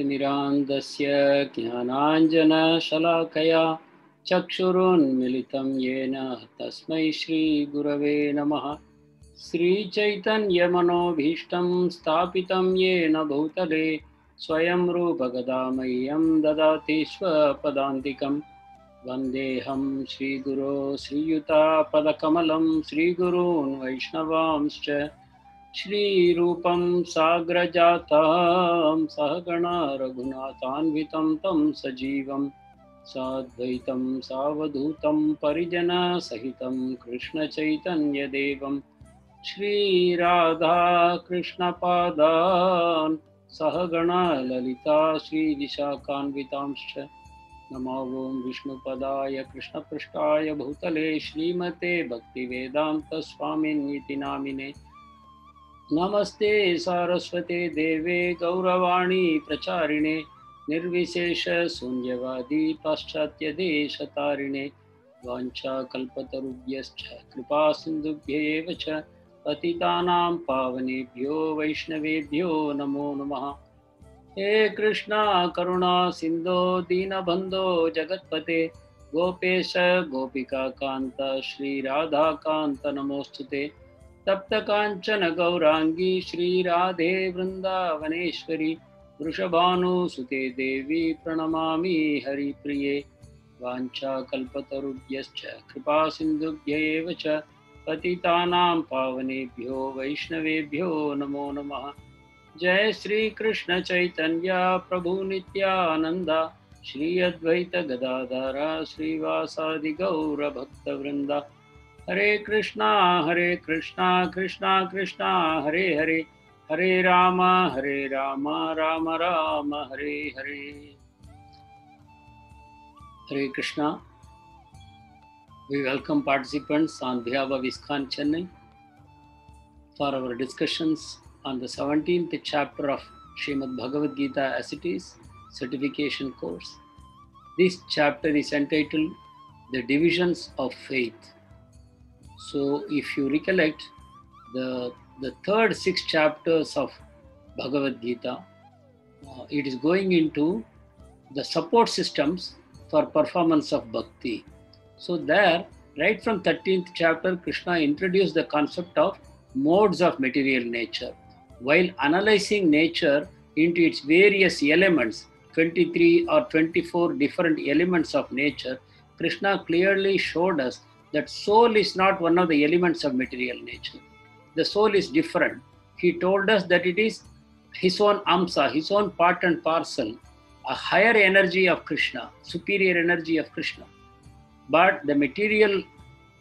ज्ञानतिमिरान्धस्य ज्ञानाञ्जनशलाकया चक्षुरुन्मिलितं येन तस्मै श्रीगुरवे नमः। श्रीचैतन्यमनोभीष्टं स्थापितं येन भूतले स्वयं रूपगदामह्यं ददाति स्वपदान्तिकं। वन्देऽहं श्रीगुरो श्रीयुतापदकमलं श्रीगुरून् वैष्णवांश्च श्रीरूपं साग्रजातं सहगणा रघुनाथान्वितं तं सजीवं साद्वैतं सावधूतं परिजनसहितं कृष्णचैतन्यदेवं श्रीराधा कृष्णपादान् सहगणा ललिता श्रीविशाखान्वितांश्च। नमो ॐ विष्णुपदाय कृष्णपृष्ठाय भूतले श्रीमते भक्तिवेदान्तस्वामिन्निति नामिने। नमस्ते सारस्वते देवे गौरवाणी प्रचारिणे निर्विशेष शून्यवादी पाश्चात्यदेशतारिणे। वाञ्छाकल्पतरुभ्यश्च कृपा सिन्धुभ्येव च पतितानां पावनेभ्यो वैष्णवेभ्यो नमो नमः। हे कृष्णा करुणा सिन्धो दीनबन्धो जगत्पते गोपेश गोपिकान्त श्रीराधाकान्त नमोऽस्तुते। तप्त कांचन गौरांगी श्रीराधे वृंदावनेश्वरी वृषभानुसुते देवी प्रणमामि हरिप्रिये। वाञ्छाकल्पतरुभ्यश्च कृपा सिन्धुभ्येव च पतितानां पावनेभ्यो वैष्णवेभ्यो नमो नमः। जय श्री कृष्ण चैतन्य प्रभु नित्यानंद श्री अद्वैत गदाधर श्रीवासादि गौर भक्तवृंदा। हरे कृष्णा कृष्णा कृष्णा हरे हरे, हरे Ram Ram Ram Hare Hare. Hare Krishna. We welcome participants on behalf of ISKCON Chennai for our discussions on the 17th chapter of Srimad Bhagavad Gita as it is certification course. This chapter is entitled The Divisions of Faith. So if you recollect, the third 6 chapters of Bhagavad Gita, it is going into the support systems for performance of bhakti. So there, right from 13th chapter, Krishna introduced the concept of modes of material nature. While analyzing nature into its various elements, 23 or 24 different elements of nature, Krishna clearly showed us that soul is not one of the elements of material nature. The soul is different. He told us that it is his own amsa, his own part and parcel, a higher energy of Krishna, superior energy of Krishna. But the material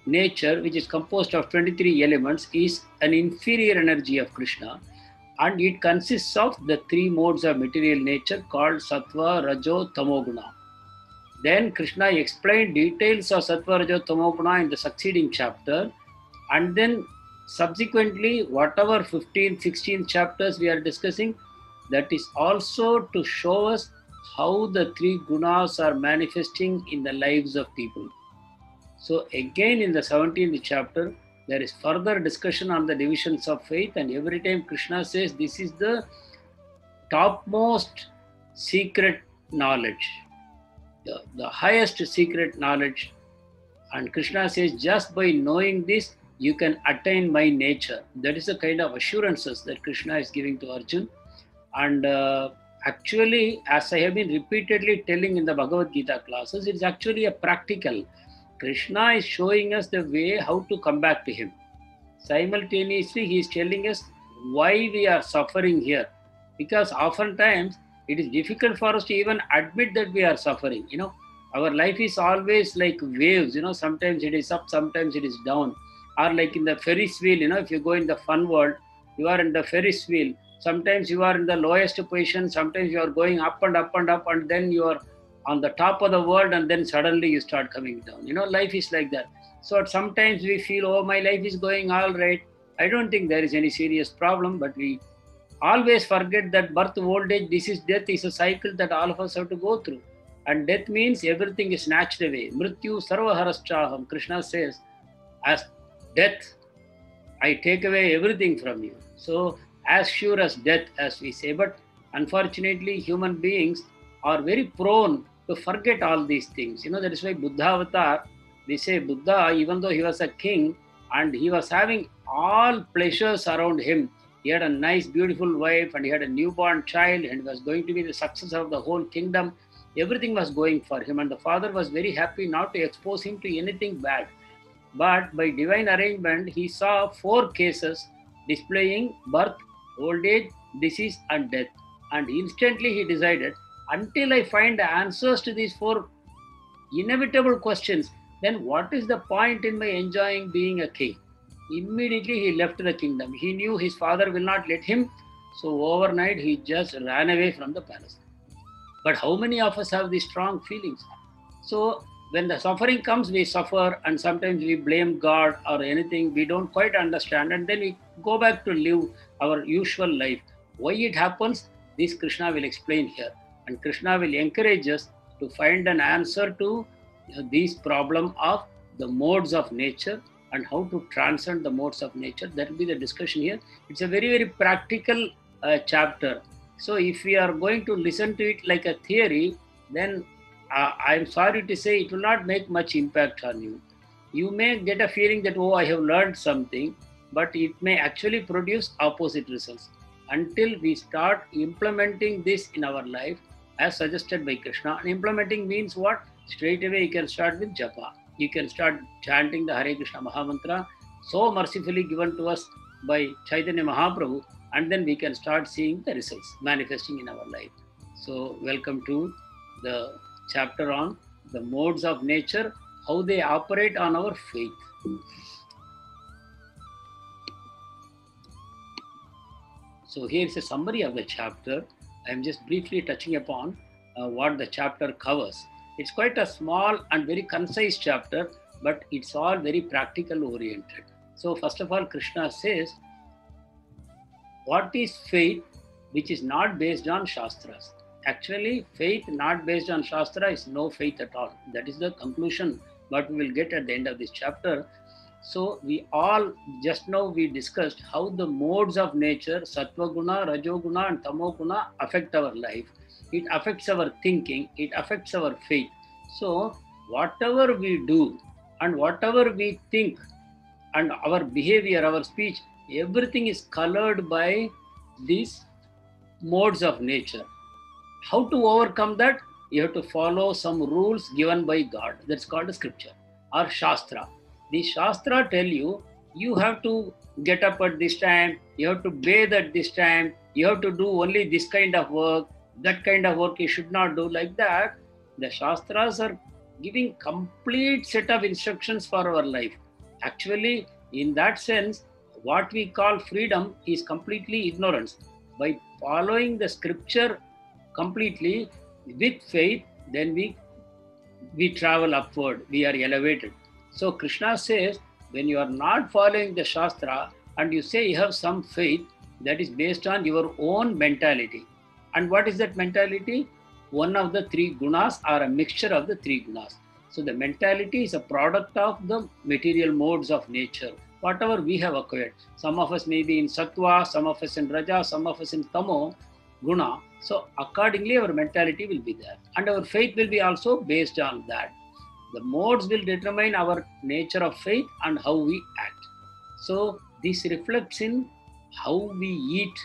nature, which is composed of 23 elements, is an inferior energy of Krishna, and it consists of the 3 modes of material nature called Sattva, Rajo, Tamoguna. Then Krishna explained details of Sattva, Rajo, Tamoguna in the succeeding chapter, and then subsequently whatever 15th, 16th chapters we are discussing, that is also to show us how the 3 gunas are manifesting in the lives of people. So again in the 17th chapter, there is further discussion on the divisions of faith, and every time Krishna says this is the topmost secret knowledge, the highest secret knowledge. And Krishna says just by knowing this, you can attain my nature. That is the kind of assurances that Krishna is giving to Arjuna. And actually, as I have been repeatedly telling in the Bhagavad Gita classes, it is actually a practical. Krishna is showing us the way how to come back to him. Simultaneously, he is telling us why we are suffering here. Because oftentimes, it is difficult for us to even admit that we are suffering. Our life is always like waves. Sometimes it is up, sometimes it is down. Or like in the Ferris wheel, if you go in the fun world, you are in the Ferris wheel. Sometimes you are in the lowest position, sometimes you are going up and up and up, and then you are on the top of the world, and then suddenly you start coming down. Life is like that. So sometimes we feel, oh, my life is going all right. I don't think there is any serious problem, but we always forget that birth, old age, disease, death is a cycle that all of us have to go through. And death means everything is snatched away. Mrityu sarvaharashchaham. Krishna says, as death, I take away everything from you. So as sure as death, as we say, but Unfortunately, human beings are very prone to forget all these things. That is why Buddha avatar, we say Buddha, even though he was a king and he was having all pleasures around him, he had a nice, beautiful wife and he had a newborn child and was going to be the success of the whole kingdom. Everything was going for him, and the father was very happy not to expose him to anything bad. But by divine arrangement, he saw 4 cases displaying birth, old age, disease, and death. And instantly he decided, until I find the answers to these 4 inevitable questions, then what is the point in my enjoying being a king? Immediately he left the kingdom. He knew his father will not let him, so overnight he just ran away from the palace. But how many of us have these strong feelings? So when the suffering comes, we suffer, and sometimes we blame God or anything we don't quite understand, and then we go back to live our usual life. Why it happens? This Krishna will explain here, and Krishna will encourage us to find an answer to this problem of the modes of nature and how to transcend the modes of nature. That will be the discussion here. It's a very, very practical chapter. So if we are going to listen to it like a theory, then I'm sorry to say it will not make much impact on you. You may get a feeling that, oh, I have learned something, but it may actually produce opposite results. Until we start implementing this in our life, as suggested by Krishna. And implementing means what? Straight away you can start with japa. You can start chanting the Hare Krishna Mahamantra, so mercifully given to us by Chaitanya Mahaprabhu, and then we can start seeing the results manifesting in our life. So welcome to the chapter on the modes of nature, how they operate on our faith. So here is a summary of the chapter. I am just briefly touching upon what the chapter covers. It's quite a small and very concise chapter, but it's all very practical oriented. So first of all, Krishna says, what is faith which is not based on Shastras? Actually, faith not based on Shastra is no faith at all. That is the conclusion, but we will get at the end of this chapter. So we all, just now we discussed how the modes of nature, Sattva Guna, Rajoguna and Tamo Guna affect our life. It affects our thinking, it affects our faith. So whatever we do and whatever we think and our behavior, our speech, everything is colored by these modes of nature. How to overcome that? You have to follow some rules given by God. That's called a scripture or Shastra. The Shastra tell you, you have to get up at this time, you have to bathe at this time, you have to do only this kind of work, that kind of work you should not do, like that. The Shastras are giving complete set of instructions for our life. Actually, in that sense, what we call freedom is completely ignorance. By following the scripture completely with faith, then we travel upward, we are elevated. So Krishna says, when you are not following the Shastra and you say you have some faith, that is based on your own mentality. And what is that mentality? One of the 3 gunas or a mixture of the 3 gunas. So the mentality is a product of the material modes of nature, whatever we have acquired. Some of us may be in Sattva, some of us in Raja, some of us in Tamo Guna. So accordingly our mentality will be there. And our faith will be also based on that. The modes will determine our nature of faith and how we act. So this reflects in how we eat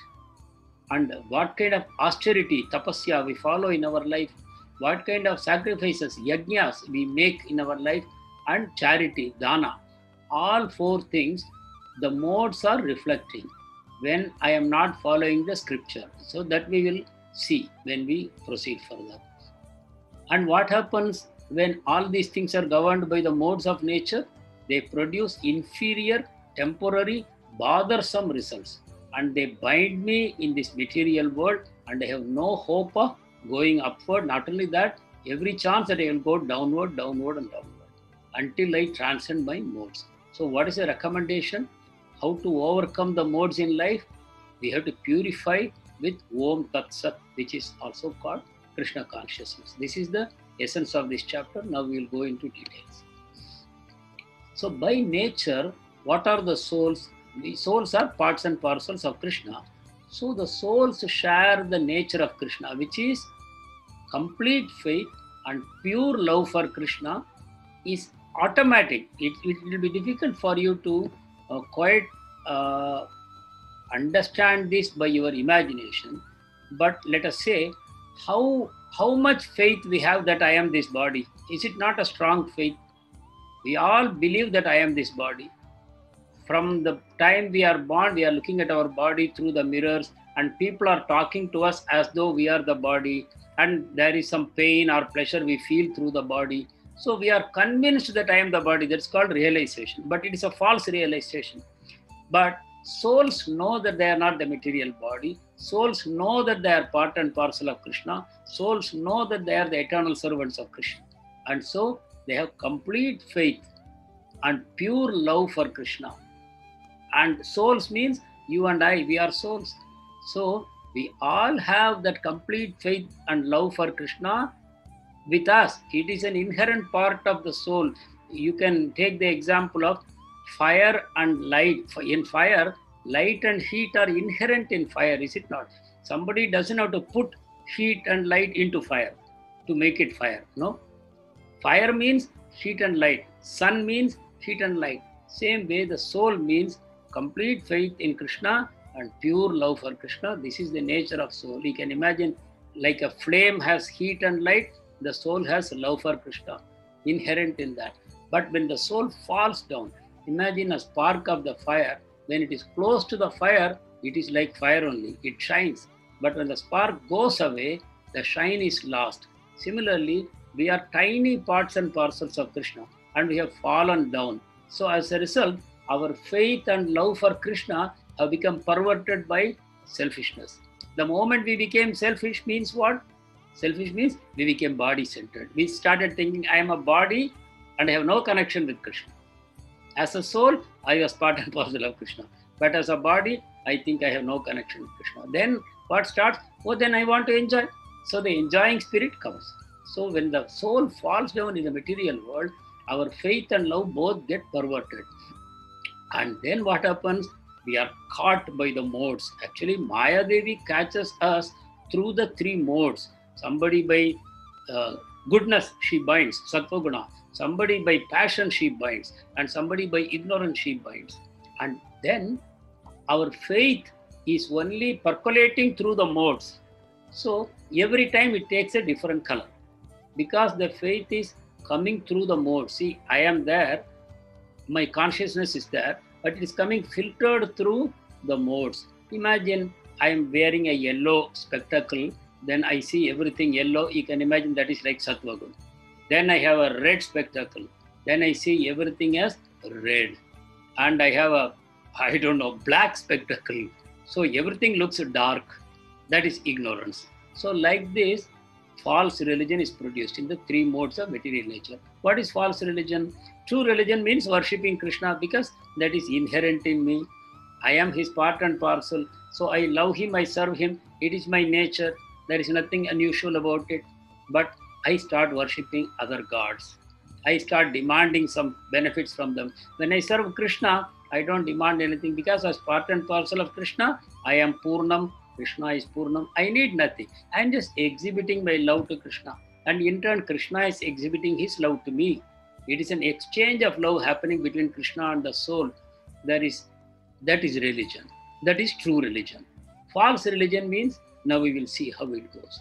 and what kind of austerity, tapasya we follow in our life, what kind of sacrifices, yajnas we make in our life, and charity, dana. All 4 things, the modes are reflecting when I am not following the scripture. So that we will see when we proceed further. And what happens when all these things are governed by the modes of nature? They produce inferior, temporary, bothersome results. And they bind me in this material world, and I have no hope of going upward. Not only that, every chance that I will go downward, downward and downward until I transcend my modes. So what is the recommendation? How to overcome the modes in life? We have to purify with Om Tat Sat, which is also called Krishna consciousness. This is the essence of this chapter. Now we will go into details. So by nature, what are the souls? The souls are parts and parcels of Krishna. So the souls share the nature of Krishna, which is complete faith and pure love for Krishna is automatic. It will be difficult for you to quite understand this by your imagination. But let us say, how much faith we have that I am this body. Is it not a strong faith? We all believe that I am this body. From the time we are born, we are looking at our body through the mirrors, and people are talking to us as though we are the body, and there is some pain or pleasure we feel through the body. So we are convinced that I am the body. That's called realization, but it is a false realization. But souls know that they are not the material body. Souls know that they are part and parcel of Krishna. Souls know that they are the eternal servants of Krishna. And so they have complete faith and pure love for Krishna. And souls means you and I, we are souls. So we all have that complete faith and love for Krishna with us. It is an inherent part of the soul. You can take the example of fire and light. In fire, light and heat are inherent in fire, is it not? Somebody doesn't have to put heat and light into fire to make it fire. No. Fire means heat and light. Sun means heat and light. Same way, the soul means complete faith in Krishna and pure love for Krishna. This is the nature of soul. You can imagine, like a flame has heat and light, the soul has love for Krishna inherent in that. But when the soul falls down, imagine a spark of the fire. When it is close to the fire, it is like fire only. It shines. But when the spark goes away, the shine is lost. Similarly, we are tiny parts and parcels of Krishna, and we have fallen down. So as a result, our faith and love for Krishna have become perverted by selfishness. The moment we became selfish means what? Selfish means we became body-centered. We started thinking, I am a body and I have no connection with Krishna. As a soul, I was part and parcel of Krishna. But as a body, I think I have no connection with Krishna. Then what starts? Oh, then I want to enjoy. So the enjoying spirit comes. So when the soul falls down in the material world, our faith and love both get perverted. And then what happens? We are caught by the modes. Actually, Maya Devi catches us through the three modes. Somebody by goodness, she binds, Sattva Guna. Somebody by passion, she binds. And somebody by ignorance, she binds. And then our faith is only percolating through the modes. So every time it takes a different color. Because the faith is coming through the modes. See, I am there. My consciousness is there, but it is coming filtered through the modes. Imagine I am wearing a yellow spectacle, then I see everything yellow. You can imagine that is like Sattva Guna. Then I have a red spectacle. Then I see everything as red. And I have a, black spectacle. So everything looks dark. That is ignorance. So like this, false religion is produced in the three modes of material nature. What is false religion? True religion means worshipping Krishna because that is inherent in me. I am his part and parcel. So I love him, I serve him. It is my nature. There is nothing unusual about it. But I start worshipping other gods. I start demanding some benefits from them. When I serve Krishna, I don't demand anything because as part and parcel of Krishna, I am Purnam. Krishna is Purnam. I need nothing. I am just exhibiting my love to Krishna. And in turn, Krishna is exhibiting his love to me. It is an exchange of love happening between Krishna and the soul. That is religion. That is true religion. False religion means, now we will see how it goes.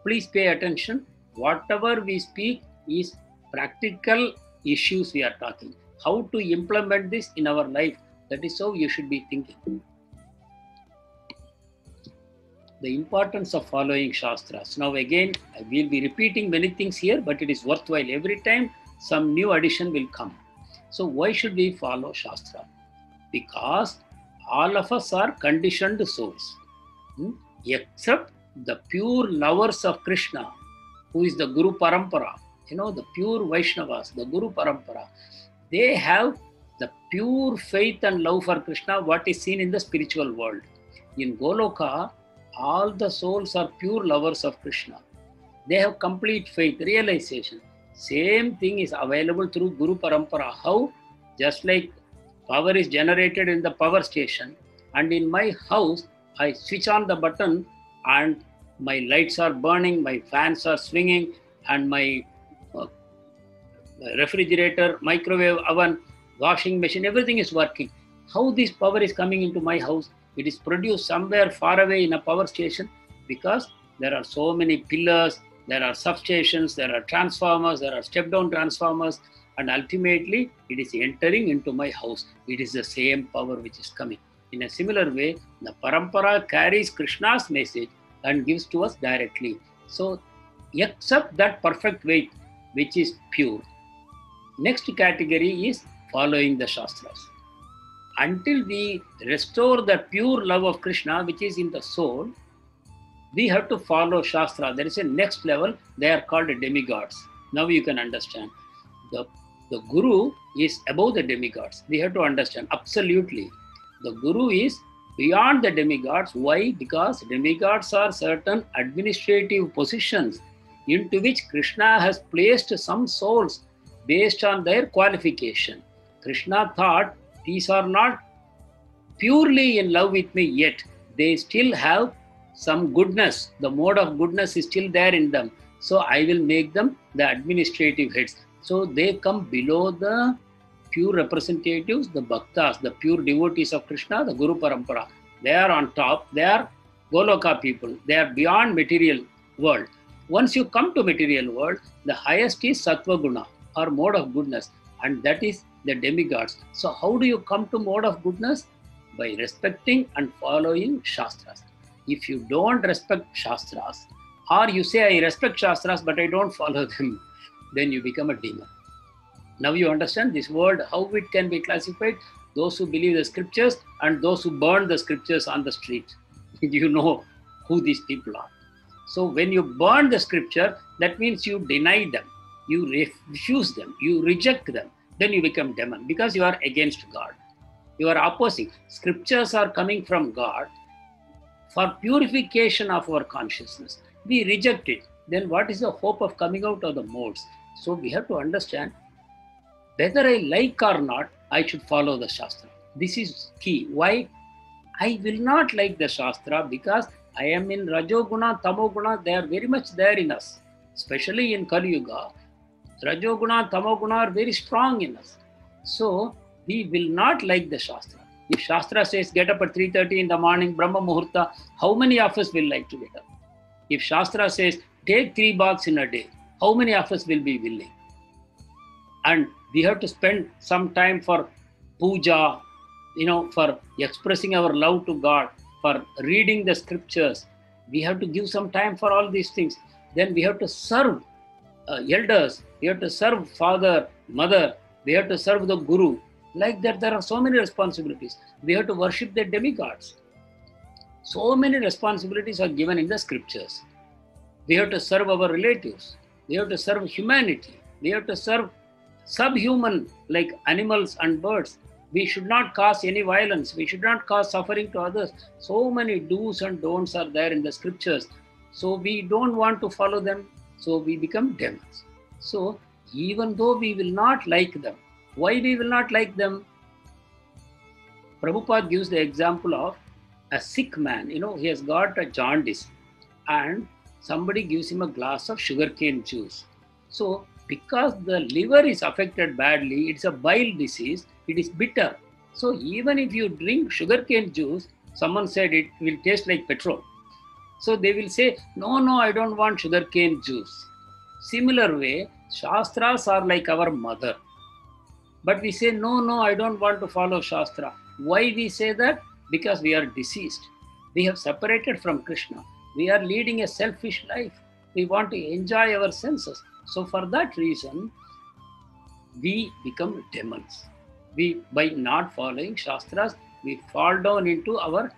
Please pay attention. Whatever we speak is practical issues we are talking. How to implement this in our life. That is how you should be thinking. The importance of following Shastras. Now again, I will be repeating many things here, but it is worthwhile. Every time some new addition will come. So why should we follow Shastra? Because all of us are conditioned souls. Except the pure lovers of Krishna, who is the Guru Parampara. The pure Vaishnavas, the Guru Parampara. They have the pure faith and love for Krishna, what is seen in the spiritual world. In Goloka, all the souls are pure lovers of Krishna. They have complete faith, realization. Same thing is available through Guru Parampara. How? Just like power is generated in the power station, and in my house, I switch on the button and my lights are burning, my fans are swinging, and my refrigerator, microwave oven, washing machine, everything is working. How this power is coming into my house? It is produced somewhere far away in a power station, because there are so many pillars, there are substations, there are transformers, there are step-down transformers, and ultimately it is entering into my house. It is the same power which is coming. In a similar way, the parampara carries Krishna's message and gives to us directly. So accept that perfect way which is pure. Next category is following the Shastras. Until we restore the pure love of Krishna which is in the soul, we have to follow Shastra. There is a next level. They are called demigods. Now you can understand. The Guru is above the demigods. We have to understand. Absolutely. The Guru is beyond the demigods. Why? Because demigods are certain administrative positions into which Krishna has placed some souls based on their qualification. Krishna thought, these are not purely in love with me yet. They still have some goodness. The mode of goodness is still there in them. So I will make them the administrative heads. So they come below the pure representatives, the bhaktas, the pure devotees of Krishna, the Guru Parampara. They are on top. They are Goloka people. They are beyond material world. Once you come to material world, the highest is Sattva Guna, or mode of goodness. And that is the demigods. So how do you come to mode of goodness? By respecting and following Shastras. If you don't respect Shastras, or you say, I respect Shastras, but I don't follow them, then you become a demon. Now you understand this word, how it can be classified? Those who believe the scriptures and those who burn the scriptures on the street. You know who these people are. So when you burn the scripture, that means you deny them, you refuse them, you reject them. Then you become demon, because you are against God. You are opposing. Scriptures are coming from God for purification of our consciousness. We reject it. Then what is the hope of coming out of the modes? So we have to understand, whether I like or not, I should follow the Shastra. This is key. Why? I will not like the Shastra because I am in Rajoguna, Tamoguna. They are very much there in us. Especially in Kali Yuga, Rajoguna, Tamoguna are very strong in us. So we will not like the Shastra. If Shastra says get up at 3:30 in the morning, Brahma Muhurta, how many of us will like to get up? If Shastra says take 3 baths in a day, how many of us will be willing? And we have to spend some time for puja, for expressing our love to God, for reading the scriptures. We have to give some time for all these things. Then we have to serve elders. We have to serve father, mother. We have to serve the Guru. Like that, there are so many responsibilities. We have to worship the demigods. So many responsibilities are given in the scriptures. We have to serve our relatives. We have to serve humanity. We have to serve subhuman, like animals and birds. We should not cause any violence. We should not cause suffering to others. So many do's and don'ts are there in the scriptures. So we don't want to follow them. So we become demons. So even though we will not like them, why we will not like them? Prabhupada gives the example of a sick man. He has got a jaundice and somebody gives him a glass of sugarcane juice. So because the liver is affected badly, it's a bile disease, it is bitter. So even if you drink sugarcane juice, someone said it will taste like petrol. So they will say, no, I don't want sugarcane juice. Similar way, Shastras are like our mother. But we say, no, I don't want to follow Shastra. Why we say that? Because we are deceased. We have separated from Krishna. We are leading a selfish life. We want to enjoy our senses. So for that reason, we become demons. By not following Shastras, we fall down into our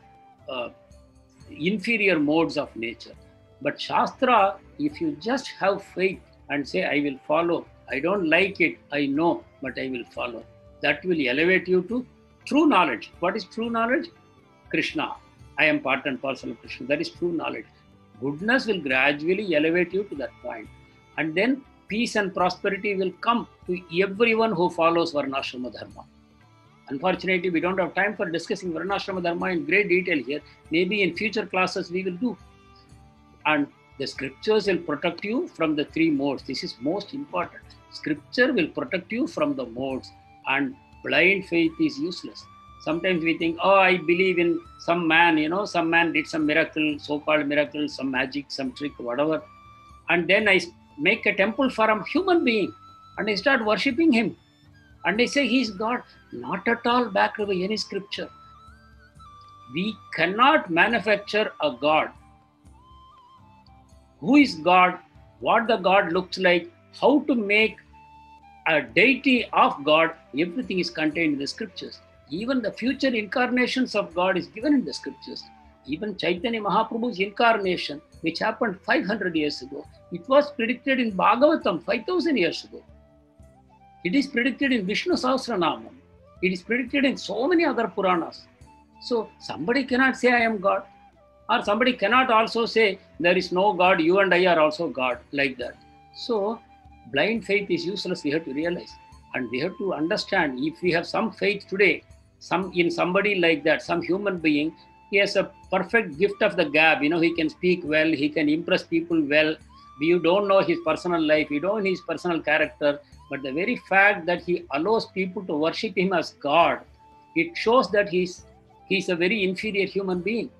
inferior modes of nature. But Shastra, if you just have faith and say, I will follow, I don't like it, I know, but I will follow. That will elevate you to true knowledge. What is true knowledge? Krishna. I am part and parcel of Krishna. That is true knowledge. Goodness will gradually elevate you to that point. And then peace and prosperity will come to everyone who follows Varnashrama Dharma. Unfortunately, we don't have time for discussing Varnashrama Dharma in great detail here. Maybe in future classes we will do. And the scriptures will protect you from the three modes. This is most important. Scripture will protect you from the modes, and blind faith is useless. Sometimes we think, oh, I believe in some man, some man did some miracle, so-called miracle, some magic, some trick, whatever. And then I make a temple for a human being and I start worshipping him. And I say he's God. Not at all backed by any scripture. We cannot manufacture a God. Who is God? What the God looks like? How to make a deity of God? Everything is contained in the scriptures. Even the future incarnations of God is given in the scriptures. Even Chaitanya Mahaprabhu's incarnation, which happened 500 years ago, it was predicted in Bhagavatam 5000 years ago. It is predicted in Vishnu Sahasranamam. It is predicted in so many other Puranas. So somebody cannot say I am God. Or somebody cannot also say there is no God, you and I are also God, like that. So blind faith is useless, we have to realize. And we have to understand, if we have some faith today, in somebody like that, some human being, he has a perfect gift of the gab. He can speak well, he can impress people well. You don't know his personal life, you don't know his personal character, but the very fact that he allows people to worship him as God, it shows that he's a very inferior human being.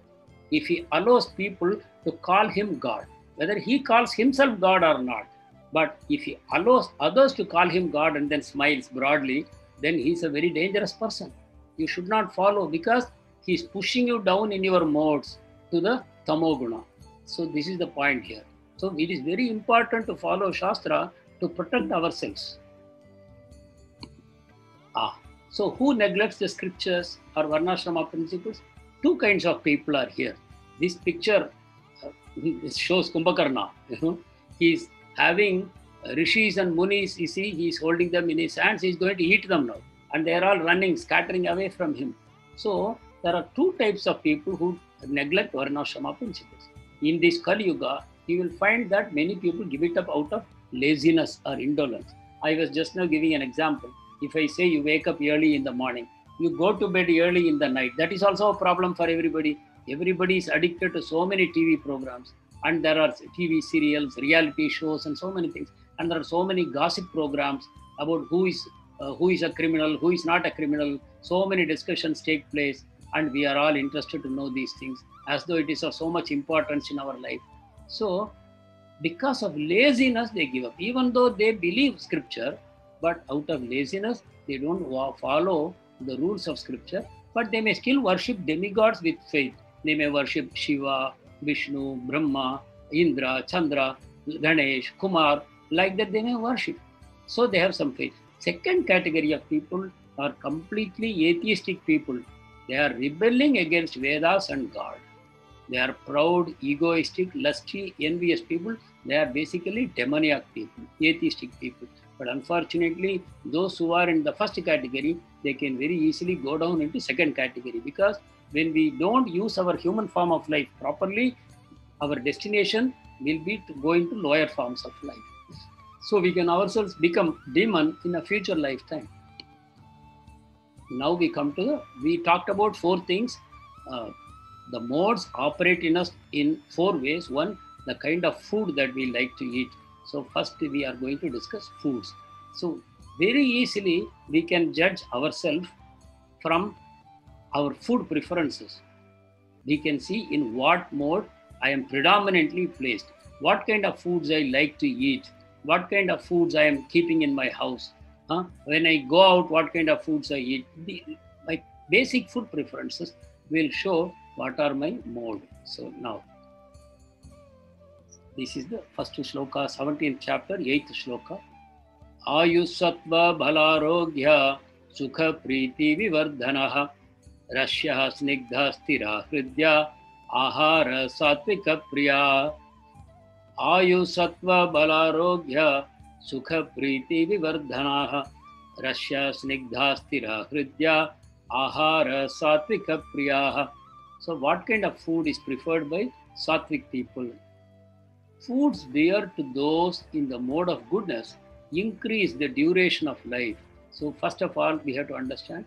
If he allows people to call him God, whether he calls himself God or not, but if he allows others to call him God and then smiles broadly, then he's a very dangerous person. You should not follow, because he's pushing you down in your modes to the tamoguna. So this is the point here. So it is very important to follow Shastra to protect ourselves. So who neglects the scriptures or Varnashrama principles? Two kinds of people are here. This picture shows Kumbhakarna. He's having rishis and munis, you see, he's holding them in his hands, he's going to eat them now. And they're all running, scattering away from him. So there are two types of people who neglect Varnashrama principles. In this Kali Yuga, you will find that many people give it up out of laziness or indolence. I was just now giving an example. If I say you wake up early in the morning, you go to bed early in the night, that is also a problem for everybody. Everybody is addicted to so many TV programs, and there are TV serials, reality shows, and so many things. And there are so many gossip programs about who is a criminal, who is not a criminal. So many discussions take place, and we are all interested to know these things as though it is of so much importance in our life. So because of laziness, they give up, even though they believe scripture, but out of laziness, they don't follow the rules of scripture, but they may still worship demigods with faith. They may worship Shiva, Vishnu, Brahma, Indra, Chandra, Ganesh, Kumar, like that they may worship. So they have some faith. Second category of people are completely atheistic people. They are rebelling against Vedas and God. They are proud, egoistic, lusty, envious people. They are basically demoniac people, atheistic people. But unfortunately, those who are in the first category, they can very easily go down into second category, because when we don't use our human form of life properly, our destination will be to go into lower forms of life. So we can ourselves become demon in a future lifetime. Now we talked about four things. The modes operate in us in four ways. One, the kind of food that we like to eat. So first we are going to discuss foods. So very easily we can judge ourselves from our food preferences. We can see in what mode I am predominantly placed, what kind of foods I like to eat, what kind of foods I am keeping in my house. When I go out, what kind of foods I eat. My basic food preferences will show what are my mode. So now, this is the first shloka, 17th chapter, 8th shloka. Ayusattva bhalarogya sukha priti vivardhanaha rashyah snigdha stira hridya ahara satvika priya. Ayusattva bhalarogya sukha priti vivardhanaha rashyah snigdha stira hridya ahara satvika priya. So what kind of food is preferred by sattvic people? Foods dear to those in the mode of goodness increase the duration of life. So first of all, we have to understand,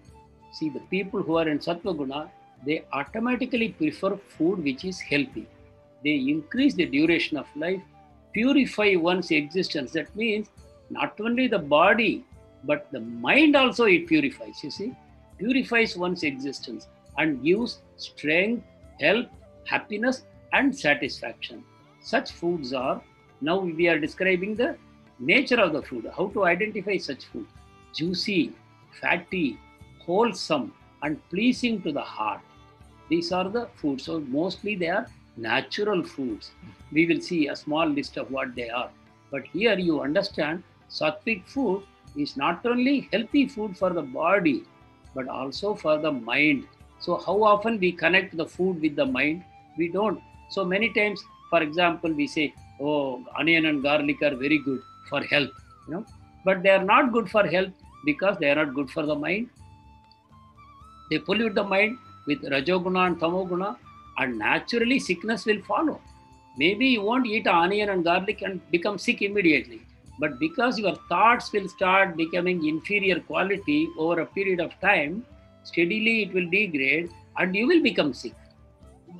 See, the people who are in Sattva Guna, they automatically prefer food which is healthy. They increase the duration of life, purify one's existence. That means not only the body, but the mind also it purifies, you see. Purifies one's existence and gives strength, health, happiness, and satisfaction. Such foods are, now we are describing the nature of the food, how to identify such food. Juicy, fatty, wholesome, and pleasing to the heart. These are the foods. So mostly they are natural foods. We will see a small list of what they are. But here you understand sattvic food is not only healthy food for the body, but also for the mind. So how often we connect the food with the mind? We don't. So many times, for example, we say, oh, onion and garlic are very good for health, but they are not good for health because they are not good for the mind. They pollute the mind with Rajoguna and Tamoguna, and naturally sickness will follow. Maybe you won't eat onion and garlic and become sick immediately, but because your thoughts will start becoming inferior quality over a period of time, steadily it will degrade and you will become sick.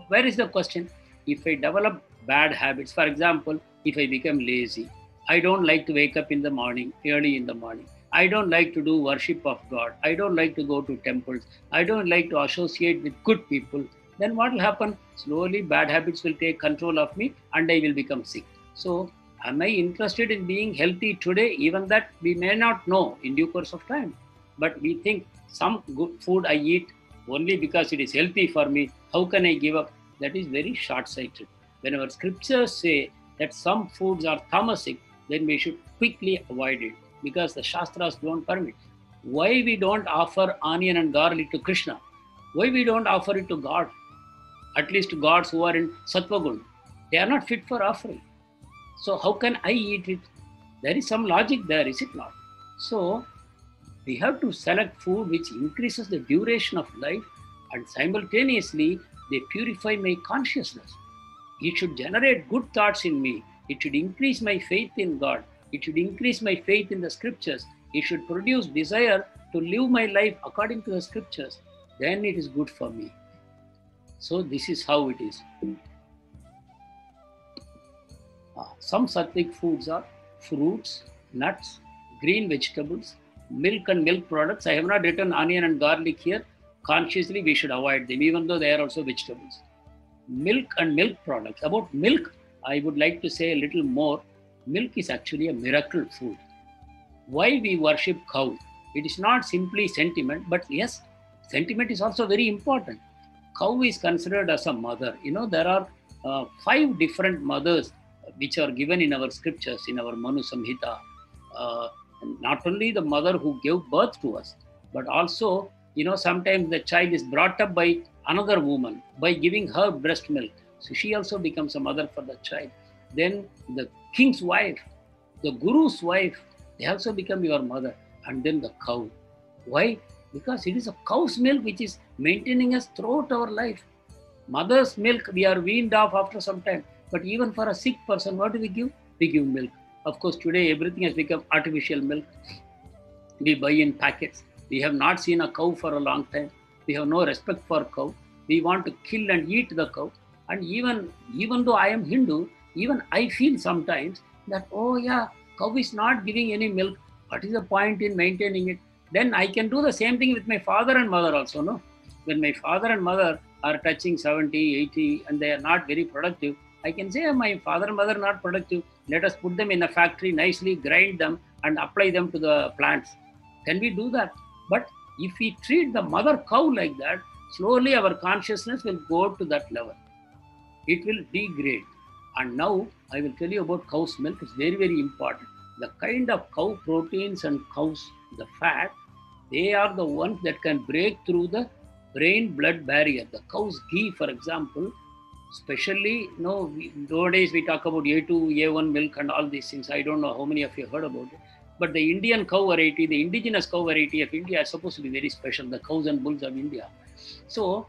Where is the question? If I develop bad habits, for example, if I become lazy, I don't like to wake up in the morning, early in the morning. I don't like to do worship of God. I don't like to go to temples. I don't like to associate with good people. Then what will happen? Slowly bad habits will take control of me and I will become sick. So am I interested in being healthy today? Even that we may not know in due course of time. But we think some good food I eat only because it is healthy for me. How can I give up? That is very short-sighted. When our scriptures say that some foods are tamasic, then we should quickly avoid it because the Shastras don't permit. Why we don't offer onion and garlic to Krishna? Why we don't offer it to God? At least to gods who are in Sattva Guna. They are not fit for offering. So how can I eat it? There is some logic there, is it not? So we have to select food which increases the duration of life and simultaneously they purify my consciousness. It should generate good thoughts in me. It should increase my faith in God. It should increase my faith in the scriptures. It should produce desire to live my life according to the scriptures. Then it is good for me. So this is how it is. Some sattvic foods are fruits, nuts, green vegetables, milk and milk products. I have not written onion and garlic here. Consciously we should avoid them even though they are also vegetables. Milk and milk products. About milk, I would like to say a little more. Milk is actually a miracle food. Why we worship cow? It is not simply sentiment, but yes, sentiment is also very important. Cow is considered as a mother. There are 5 different mothers which are given in our scriptures, in our Manu Samhita. Not only the mother who gave birth to us, but also, sometimes the child is brought up by another woman by giving her breast milk. So she also becomes a mother for the child. Then the king's wife, the guru's wife, they also become your mother. And then the cow. Why? Because it is a cow's milk which is maintaining us throughout our life. Mother's milk we are weaned off after some time. But even for a sick person, what do we give? We give milk. Of course, today everything has become artificial milk. We buy in packets. We have not seen a cow for a long time. We have no respect for cow. We want to kill and eat the cow. And even though I am Hindu, even I feel sometimes that, oh yeah, cow is not giving any milk. What is the point in maintaining it? Then I can do the same thing with my father and mother also, no? When my father and mother are touching 70, 80 and they are not very productive, I can say my father and mother are not productive. Let us put them in a factory, nicely grind them and apply them to the plants. Can we do that? But if we treat the mother cow like that, slowly our consciousness will go to that level. It will degrade. And now I will tell you about cow's milk. It's very, very important. The kind of cow proteins and the fat, they are the ones that can break through the brain-blood barrier. The cow's ghee, for example, especially, nowadays we talk about A2, A1 milk and all these things. I don't know how many of you heard about it. But the Indian cow variety, the indigenous cow variety of India is supposed to be very special, the cows and bulls of India. So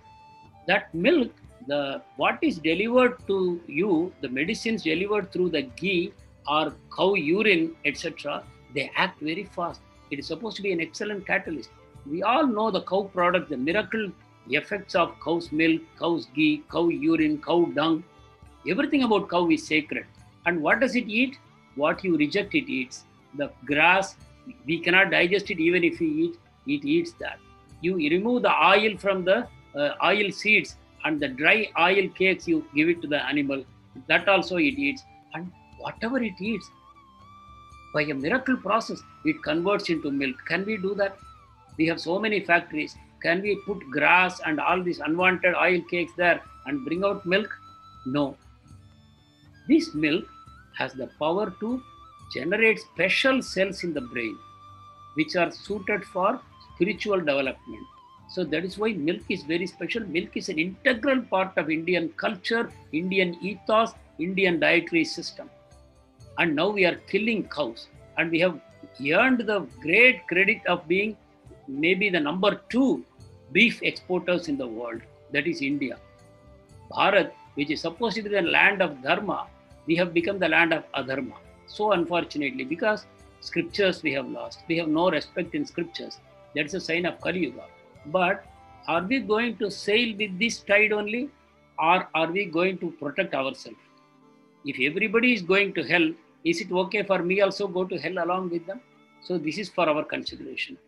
that milk, what is delivered to you, the medicines delivered through the ghee or cow urine, etc., they act very fast. It is supposed to be an excellent catalyst. We all know the cow product, the miracle effects of cow's milk, cow's ghee, cow urine, cow dung. Everything about cow is sacred. And what does it eat? What you reject, it eats. The grass, we cannot digest it even if we eat, it eats that. You remove the oil from the oil seeds and the dry oil cakes, you give it to the animal. That also it eats. And whatever it eats, by a miracle process, it converts into milk. Can we do that? We have so many factories. Can we put grass and all these unwanted oil cakes there and bring out milk? No. This milk has the power to generate special cells in the brain, which are suited for spiritual development. So that is why milk is very special. Milk is an integral part of Indian culture, Indian ethos, Indian dietary system. And now we are killing cows. And we have earned the great credit of being maybe the number 2 beef exporters in the world. That is India. Bharat, which is supposed to be the land of dharma, we have become the land of adharma. So unfortunately, because scriptures we have lost. We have no respect in scriptures. That's a sign of Kali Yuga. But are we going to sail with this tide only, or are we going to protect ourselves? If everybody is going to hell, is it okay for me also go to hell along with them? So this is for our consideration.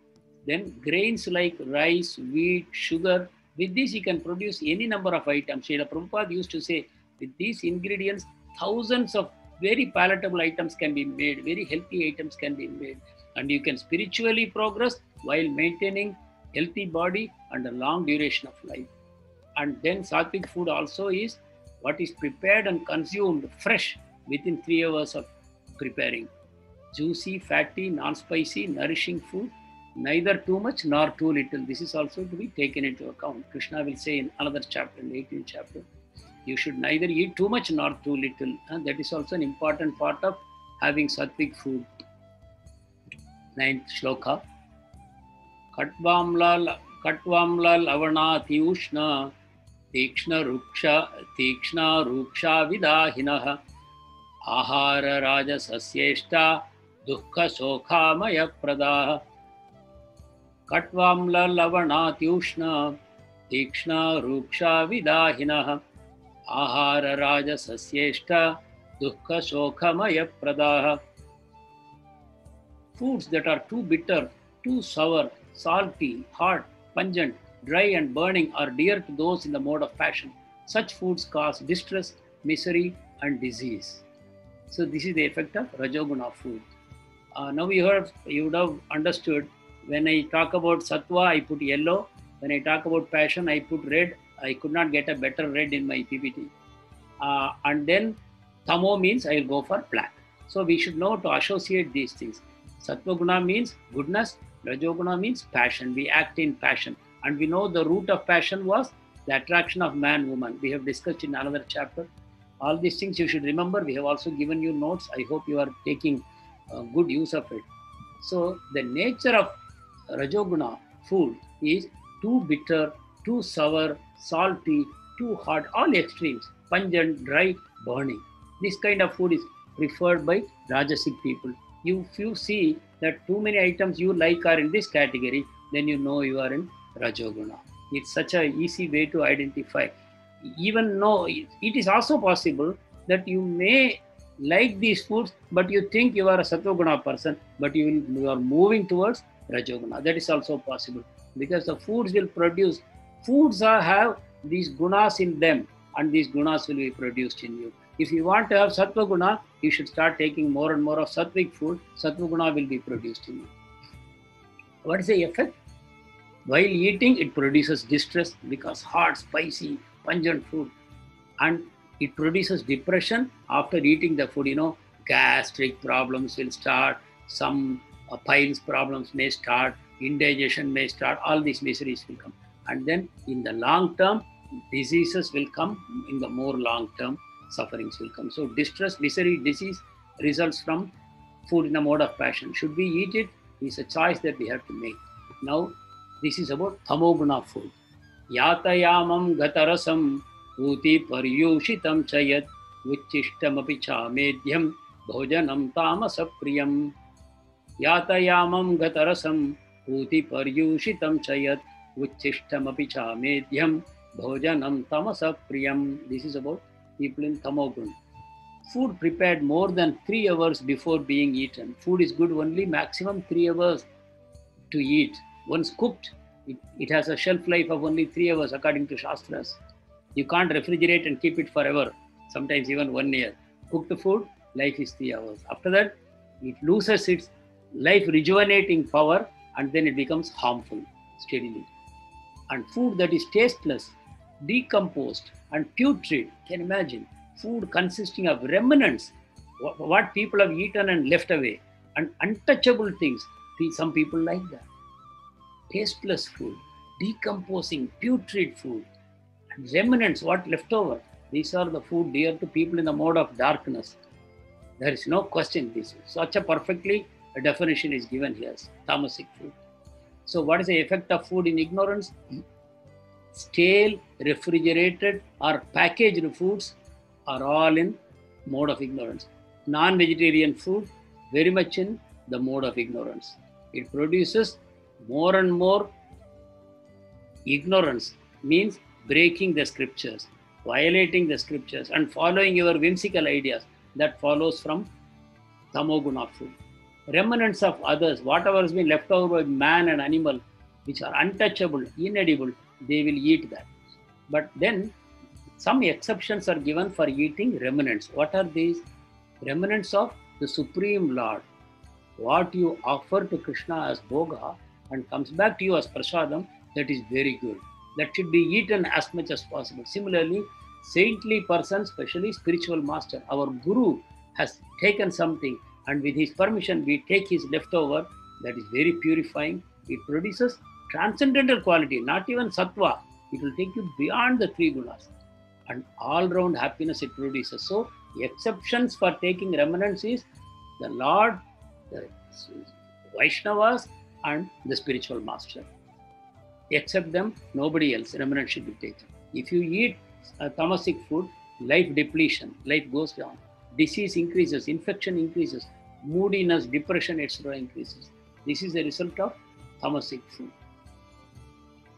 Then grains like rice, wheat, sugar, with this you can produce any number of items. Srila Prabhupada used to say, with these ingredients, thousands of very palatable items can be made, very healthy items can be made. And you can spiritually progress while maintaining healthy body and a long duration of life. And then sattvic food also is what is prepared and consumed fresh within 3 hours of preparing. Juicy, fatty, non-spicy, nourishing food, neither too much nor too little. This is also to be taken into account. Krishna will say in another chapter, in the 18th chapter, you should neither eat too much nor too little. And that is also an important part of having sattvic food. 9th shloka. Katvamla lavanati ushna tikshna ruksha vidahinaha ahara raja sasyeshta dukkha sokhamaya pradaha. Katvamla lavanati ushna tikshna ruksha vidahinaha ahara raja sasyeshta dukkha sokhamaya pradaha. Foods that are too bitter, too sour, salty, hot, pungent, dry and burning are dear to those in the mode of passion. Such foods cause distress, misery and disease. So this is the effect of Rajoguna food. Now you would have understood, when I talk about sattva, I put yellow. When I talk about passion, I put red. I could not get a better red in my PPT. And then tamo means I will go for black. So we should know to associate these things. Sattva guna means goodness. Rajoguna means passion. We act in passion. And we know the root of passion was the attraction of man, woman. We have discussed in another chapter. All these things you should remember. We have also given you notes. I hope you are taking good use of it. So the nature of Rajoguna food is too bitter, too sour, salty, too hot, all extremes, pungent, dry, burning. This kind of food is preferred by Rajasic people. If you see that too many items you like are in this category, then you know you are in Rajoguna. It's such an easy way to identify. Even though it is also possible that you may like these foods, but you think you are a Sattva-guna person, but you are moving towards Rajoguna. That is also possible, because the foods will produce, have these gunas in them, and these gunas will be produced in you. If you want to have Sattva Guna, you should start taking more and more of Sattvic food. Sattva Guna will be produced in you. What is the effect? While eating, it produces distress because hot, spicy, pungent food. And it produces depression after eating the food. Gastric problems will start, some piles problems may start, indigestion may start, all these miseries will come. And then in the long term, diseases will come, in the more long term, sufferings will come. So distress, misery, disease results from food in the mode of passion. Should we eat it? It's a choice that we have to make. Now, this is about Tamoguna food. Yatayamam gatarasam uti paryushitam chayat vichishtam apicha medhyam bhojanam tamasa priyam. Yatayamam gatarasam Puti paryushitam chayat uchishtam apicha medhyam bhojanam tamasa priyam. This is about people in tamogun. Food prepared more than 3 hours before being eaten. Food is good only maximum 3 hours to eat. Once cooked, it has a shelf life of only 3 hours according to Shastras. You can't refrigerate and keep it forever, sometimes even 1 year. Cooked food, life is 3 hours. After that, it loses its life rejuvenating power and then it becomes harmful steadily. And food that is tasteless, decomposed and putrid, can imagine, food consisting of remnants, what people have eaten and left away, and untouchable things. Some people like that. Tasteless food, decomposing, putrid food, and remnants, what left over. These are the food dear to people in the mode of darkness. There is no question. This such a perfectly a definition is given here. Tamasic food. So what is the effect of food in ignorance? Stale, refrigerated or packaged foods are all in mode of ignorance. Non-vegetarian food, very much in the mode of ignorance. It produces more and more ignorance, means breaking the scriptures, violating the scriptures and following your whimsical ideas. That follows from tamoguna food. Remnants of others, whatever has been left over by man and animal, which are untouchable, inedible, they will eat that. But then some exceptions are given for eating remnants. What are these? Remnants of the Supreme Lord. What you offer to Krishna as bhoga and comes back to you as prasadam, that is very good. That should be eaten as much as possible. Similarly, saintly person, especially spiritual master, our guru has taken something and with his permission we take his leftover. That is very purifying. It produces transcendental quality, not even sattva. It will take you beyond the 3 gunas and all-round happiness it produces. So exceptions for taking remnants is the Lord, the Vaishnavas and the spiritual master. Except them, nobody else, remnant should be taken. If you eat tamasic food, life depletion, life goes down, disease increases, infection increases, moodiness, depression, etc. increases. This is the result of tamasic food.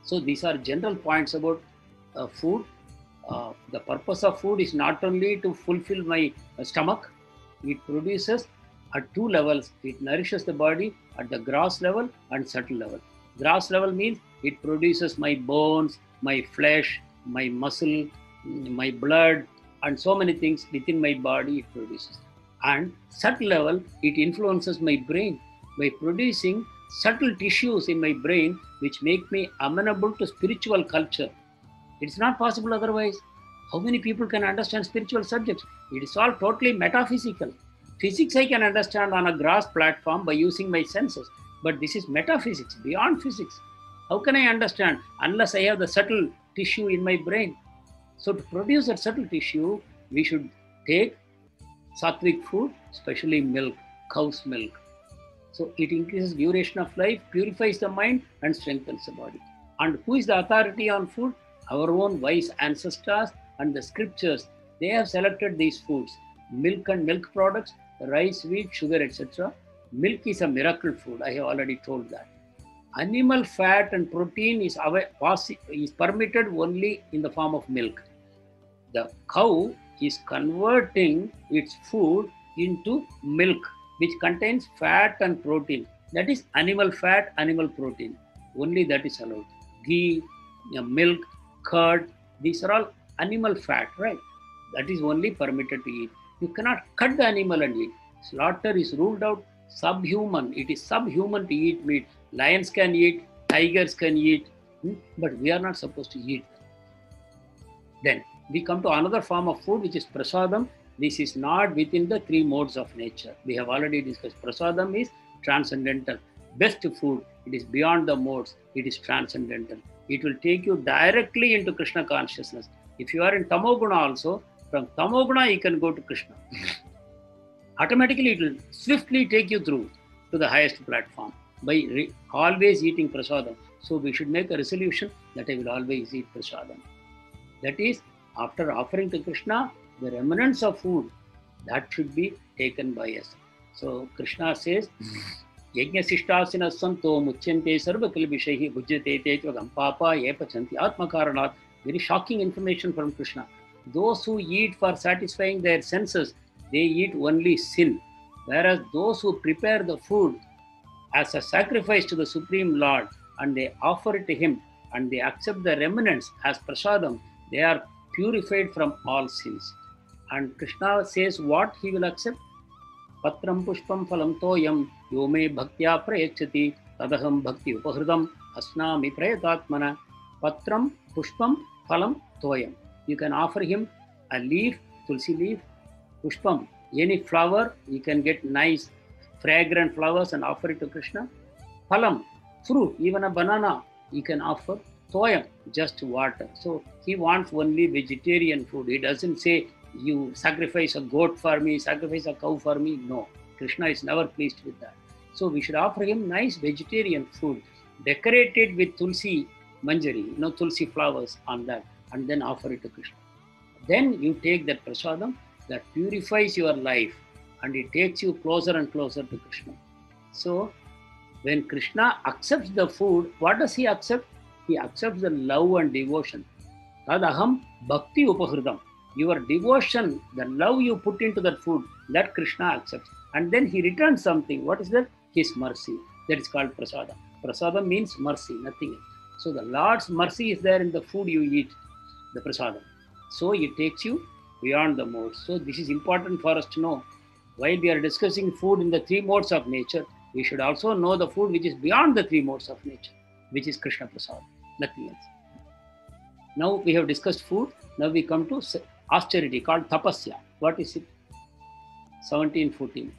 So these are general points about food. The purpose of food is not only to fulfill my stomach, it produces at 2 levels. It nourishes the body at the gross level and subtle level. Gross level means it produces my bones, my flesh, my muscle, my blood, and so many things within my body it produces. And subtle level, it influences my brain by producing subtle tissues in my brain which make me amenable to spiritual culture. It's not possible otherwise. How many people can understand spiritual subjects? It is all totally metaphysical. Physics I can understand on a gross platform by using my senses. But this is metaphysics, beyond physics. How can I understand unless I have the subtle tissue in my brain? So to produce that subtle tissue, we should take sattvic food, especially milk, cow's milk. So it increases duration of life, purifies the mind and strengthens the body. And who is the authority on food? Our own wise ancestors and the scriptures. They have selected these foods, milk and milk products, rice, wheat, sugar, etc. Milk is a miracle food. I have already told that. Animal fat and protein is permitted only in the form of milk. The cow is converting its food into milk, which contains fat and protein. That is animal fat, animal protein. Only that is allowed. Ghee, milk, curd, these are all animal fat, right? That is only permitted to eat. You cannot cut the animal and eat. Slaughter is ruled out. Subhuman. It is subhuman to eat meat. Lions can eat, tigers can eat, but we are not supposed to eat them. Then we come to another form of food, which is prasadam. This is not within the 3 modes of nature. We have already discussed. Prasadam is transcendental. Best food. It is beyond the modes. It is transcendental. It will take you directly into Krishna consciousness. If you are in Tamoguna also, from Tamoguna you can go to Krishna. Automatically it will swiftly take you through to the highest platform by always eating prasadam. So we should make a resolution that I will always eat prasadam. That is, after offering to Krishna, the remnants of food, that should be taken by us. So Krishna says, यज्ञशिष्टासिनः सन्तो मुच्यन्ते सर्वकिल्बिषैः भुज्यते ते त्वगं पापा ये पचन्ति आत्मकारणात्. Very shocking information from Krishna. Those who eat for satisfying their senses, they eat only sin. Whereas those who prepare the food as a sacrifice to the Supreme Lord and they offer it to Him and they accept the remnants as prasadam, they are purified from all sins. And Krishna says what He will accept. Patram pushpam phalam toyam yome bhaktya prayachati tadaham bhakti upahridam asnami prayatatmana. Patram pushpam phalam toyam. You can offer Him a leaf, tulsi leaf, pushpam, any flower. You can get nice fragrant flowers and offer it to Krishna. Phalam, fruit, even a banana, you can offer. Toyam, just water. So He wants only vegetarian food. He doesn't say you sacrifice a goat for me, sacrifice a cow for me. No, Krishna is never pleased with that. So we should offer Him nice vegetarian food, decorated with tulsi manjari, tulsi flowers on that, and then offer it to Krishna. Then you take that prasadam that purifies your life and it takes you closer and closer to Krishna. So when Krishna accepts the food, what does He accept? He accepts the love and devotion. Tadaham bhakti upahridam. Your devotion, the love you put into that food, that Krishna accepts. And then He returns something. What is that? His mercy. That is called prasadam. Prasadam means mercy, nothing else. So the Lord's mercy is there in the food you eat, the prasadam. So it takes you beyond the modes. So this is important for us to know. While we are discussing food in the three modes of nature, we should also know the food which is beyond the three modes of nature, which is Krishna Prasad, nothing else. Now we have discussed food. Now we come to austerity called tapasya. What is it? 17:14.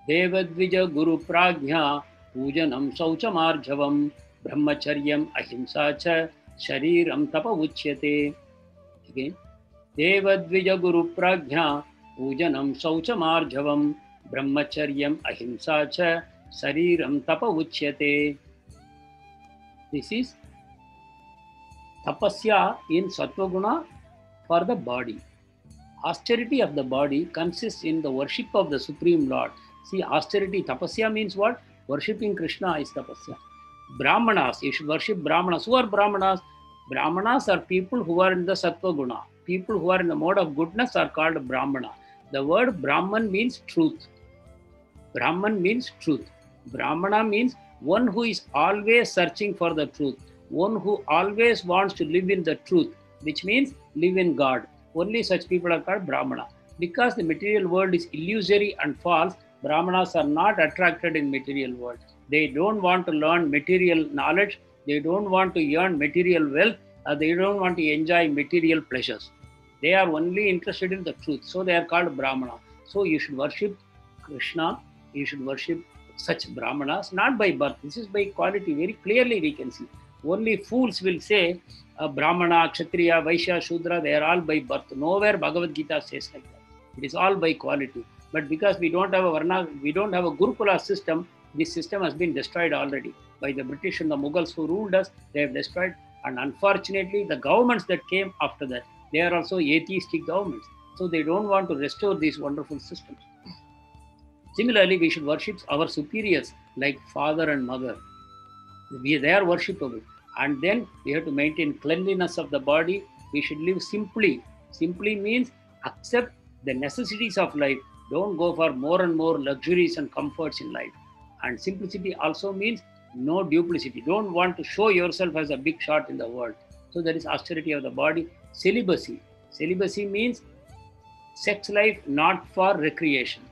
Devadvija Guru Prajna Pujanam Sauchamarjavam Brahmacharyam Ahimsa Cha Shariram Tapa Uchyate. Again. Devadvija Guru Prajna Pujanam Sauchamarjavam Brahmacharyam Ahimsa Cha Shariram Tapa Uchyate. This is tapasya in Sattva-guna for the body. Austerity of the body consists in the worship of the Supreme Lord. See, austerity, tapasya means what? Worshipping Krishna is tapasya. Brahmanas, you should worship Brahmanas. Who are Brahmanas? Brahmanas are people who are in the Sattva-guna. People who are in the mode of goodness are called Brahmana. The word Brahman means truth. Brahman means truth. Brahmana means one who is always searching for the truth. One who always wants to live in the truth, which means live in God. Only such people are called Brahmana. Because the material world is illusory and false, Brahmanas are not attracted in material world. They don't want to learn material knowledge. They don't want to earn material wealth. They don't want to enjoy material pleasures. They are only interested in the truth. So they are called Brahmana. So you should worship Krishna. You should worship such Brahmanas, not by birth. This is by quality. Very clearly we can see. Only fools will say Brahmana, Kshatriya, Vaishya, Shudra, they are all by birth. Nowhere Bhagavad Gita says like that. It is all by quality. But because we don't have a Varna, we don't have a Gurukula system, this system has been destroyed already by the British and the Mughals who ruled us. They have destroyed. And unfortunately, the governments that came after that, they are also atheistic governments. So they don't want to restore these wonderful systems. Similarly, we should worship our superiors like father and mother. They are worshipable. And then we have to maintain cleanliness of the body. We should live simply. Simply means accept the necessities of life. Don't go for more and more luxuries and comforts in life. And simplicity also means no duplicity. Don't want to show yourself as a big shot in the world. So there is austerity of the body. Celibacy. Celibacy means sex life not for recreation.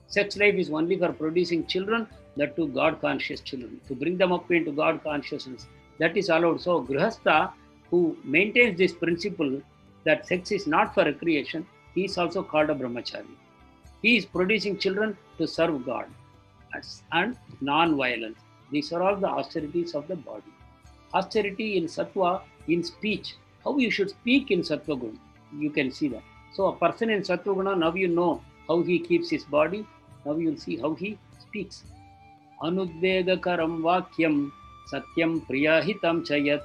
Sex life is only for producing children, that to God-conscious children, to bring them up into God consciousness. That is allowed. So Grihastha, who maintains this principle that sex is not for recreation, he is also called a brahmachari. He is producing children to serve God and non-violence. These are all the austerities of the body. Austerity in sattva, in speech. How you should speak in sattva guna. You can see that. So a person in sattva guna, now you know how he keeps his body. Now you will see how he speaks. Anudvedakaram vakyam satyam priyahitam chayat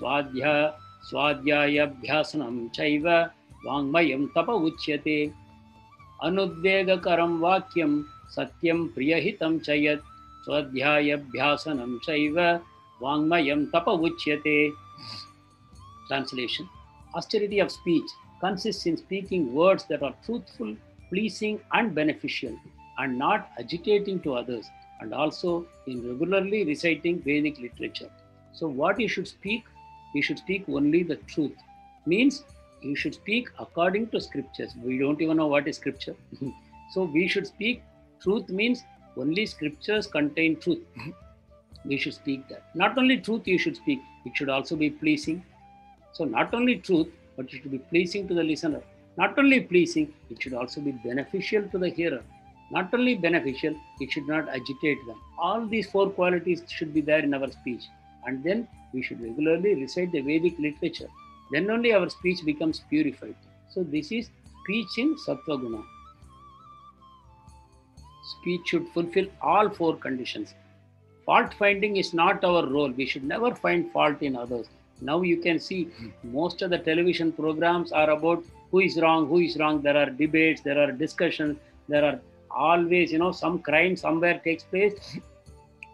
swadhyaya bhyasanam chaiva vangmayam tapa uchyate. Anudvedakaram vakyam satyam priyahitam chayat Swadhyayabhyasanam chaiva Vangmayam tapa uchyate. Translation: austerity of speech consists in speaking words that are truthful, pleasing, and beneficial, and not agitating to others, and also in regularly reciting Vedic literature. So, what you should speak? You should speak only the truth. Means you should speak according to scriptures. We don't even know what is scripture. So, we should speak truth, means only scriptures contain truth. We should speak that. Not only truth you should speak, it should also be pleasing. So not only truth, but it should be pleasing to the listener. Not only pleasing, it should also be beneficial to the hearer. Not only beneficial, it should not agitate them. All these four qualities should be there in our speech. And then we should regularly recite the Vedic literature. Then only our speech becomes purified. So this is speech in Sattva Guna. Speech should fulfill all four conditions. Fault finding is not our role. We should never find fault in others. Now you can see most of the television programs are about who is wrong. There are debates, there are discussions, there are always, some crime somewhere takes place.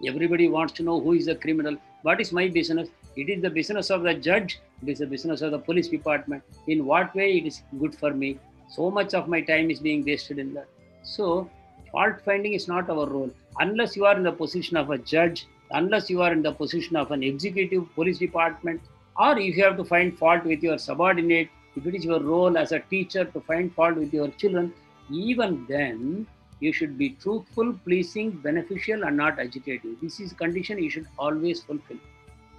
Everybody wants to know who is the criminal. What is my business? It is the business of the judge. It is the business of the police department. In what way it is good for me? So much of my time is being wasted in that. So fault finding is not our role. Unless you are in the position of a judge, unless you are in the position of an executive police department, or if you have to find fault with your subordinate, if it is your role as a teacher to find fault with your children, even then you should be truthful, pleasing, beneficial, and not agitating. This is a condition you should always fulfill.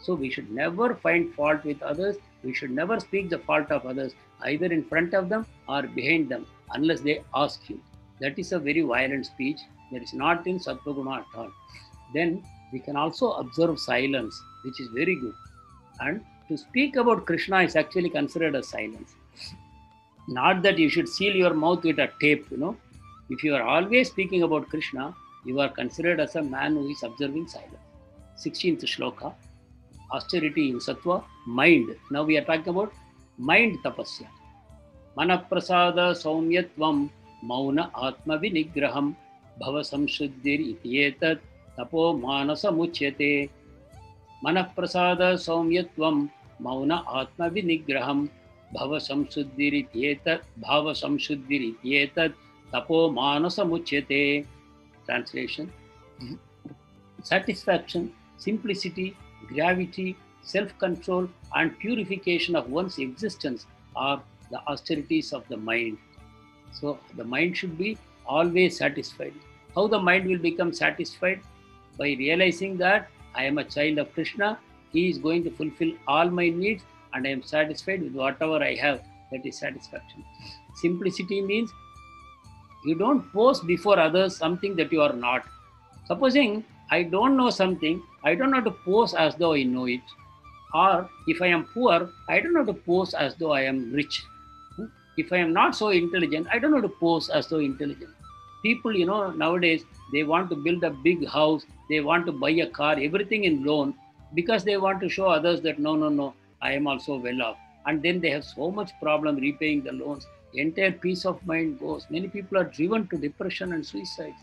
So we should never find fault with others. We should never speak the fault of others, either in front of them or behind them, unless they ask you. That is a very violent speech. That is not in Sattva Guna at all. Then we can also observe silence, which is very good. And to speak about Krishna is actually considered as silence. Not that you should seal your mouth with a tape, If you are always speaking about Krishna, you are considered as a man who is observing silence. 16th shloka, austerity in Sattva, mind. Now we are talking about mind tapasya. Manaprasada saumyatvam mauna atma vinigraham bhava samshuddhir ityetat tapo manasa muchyate. Manaprasada saumyatvam mauna atma vinigraham bhava samshuddhir ityetat tapo manasa muchyate. Translation: satisfaction, simplicity, gravity, self-control, and purification of one's existence are the austerities of the mind. So the mind should be always satisfied. How the mind will become satisfied? By realizing that I am a child of Krishna, He is going to fulfill all my needs, and I am satisfied with whatever I have. That is satisfaction. Simplicity means you don't pose before others something that you are not. Supposing I don't know something, I don't have to pose as though I know it. Or if I am poor, I don't have to pose as though I am rich. If I am not so intelligent, I don't have to pose as though intelligent. People, nowadays, they want to build a big house, they want to buy a car, everything in loan, because they want to show others that no, I am also well off. And then they have so much problem repaying the loans. The entire peace of mind goes. Many people are driven to depression and suicide.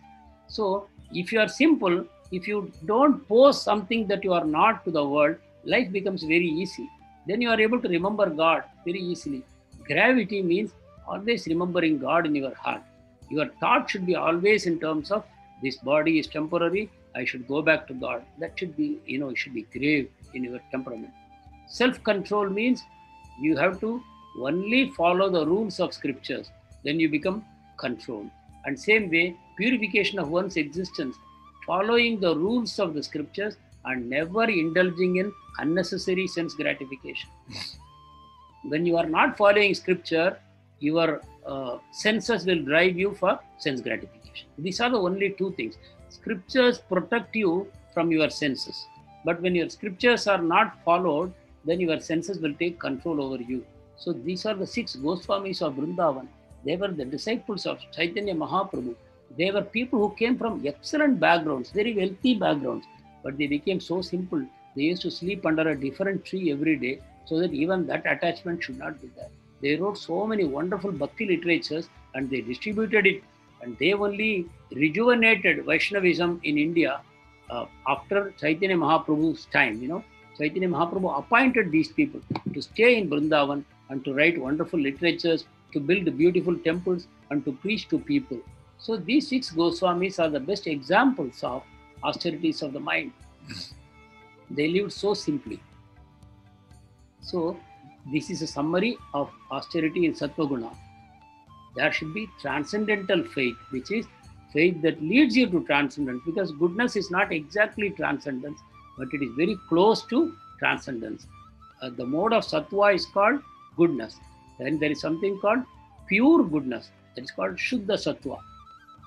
So if you are simple, if you don't pose something that you are not to the world, life becomes very easy. Then you are able to remember God very easily. Gravity means always remembering God in your heart. Your thought should be always in terms of this body is temporary, I should go back to God. That should be, it should be grave in your temperament. Self-control means you have to only follow the rules of scriptures. Then you become controlled. And same way, purification of one's existence, following the rules of the scriptures and never indulging in unnecessary sense gratification. When you are not following scripture, your senses will drive you for sense gratification. These are the only two things. Scriptures protect you from your senses. But when your scriptures are not followed, then your senses will take control over you. So these are the 6 Goswamis of Vrindavan. They were the disciples of Chaitanya Mahaprabhu. They were people who came from excellent backgrounds, very wealthy backgrounds, but they became so simple. They used to sleep under a different tree every day so that even that attachment should not be there. They wrote so many wonderful bhakti literatures and they distributed it, and they only rejuvenated Vaishnavism in India after Chaitanya Mahaprabhu's time, Chaitanya Mahaprabhu appointed these people to stay in Vrindavan and to write wonderful literatures, to build beautiful temples, and to preach to people. So these 6 Goswamis are the best examples of austerities of the mind. They lived so simply. So this is a summary of austerity in Sattva Guna. There should be transcendental faith, which is faith that leads you to transcendence, because goodness is not exactly transcendence, but it is very close to transcendence. The mode of Sattva is called goodness. Then there is something called pure goodness, that is called Shuddha Sattva.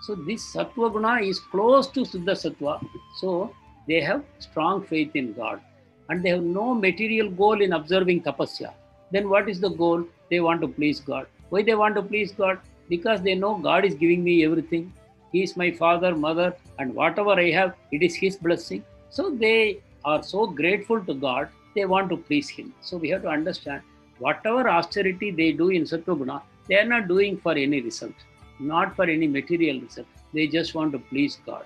So this Sattva Guna is close to Shuddha Sattva. So they have strong faith in God, and they have no material goal in observing tapasya. Then what is the goal? They want to please God. Why they want to please God? Because they know God is giving me everything. He is my father, mother, and whatever I have, it is His blessing. So they are so grateful to God, they want to please Him. So we have to understand, whatever austerity they do in Sattva Guna, they are not doing for any result, not for any material result. They just want to please God,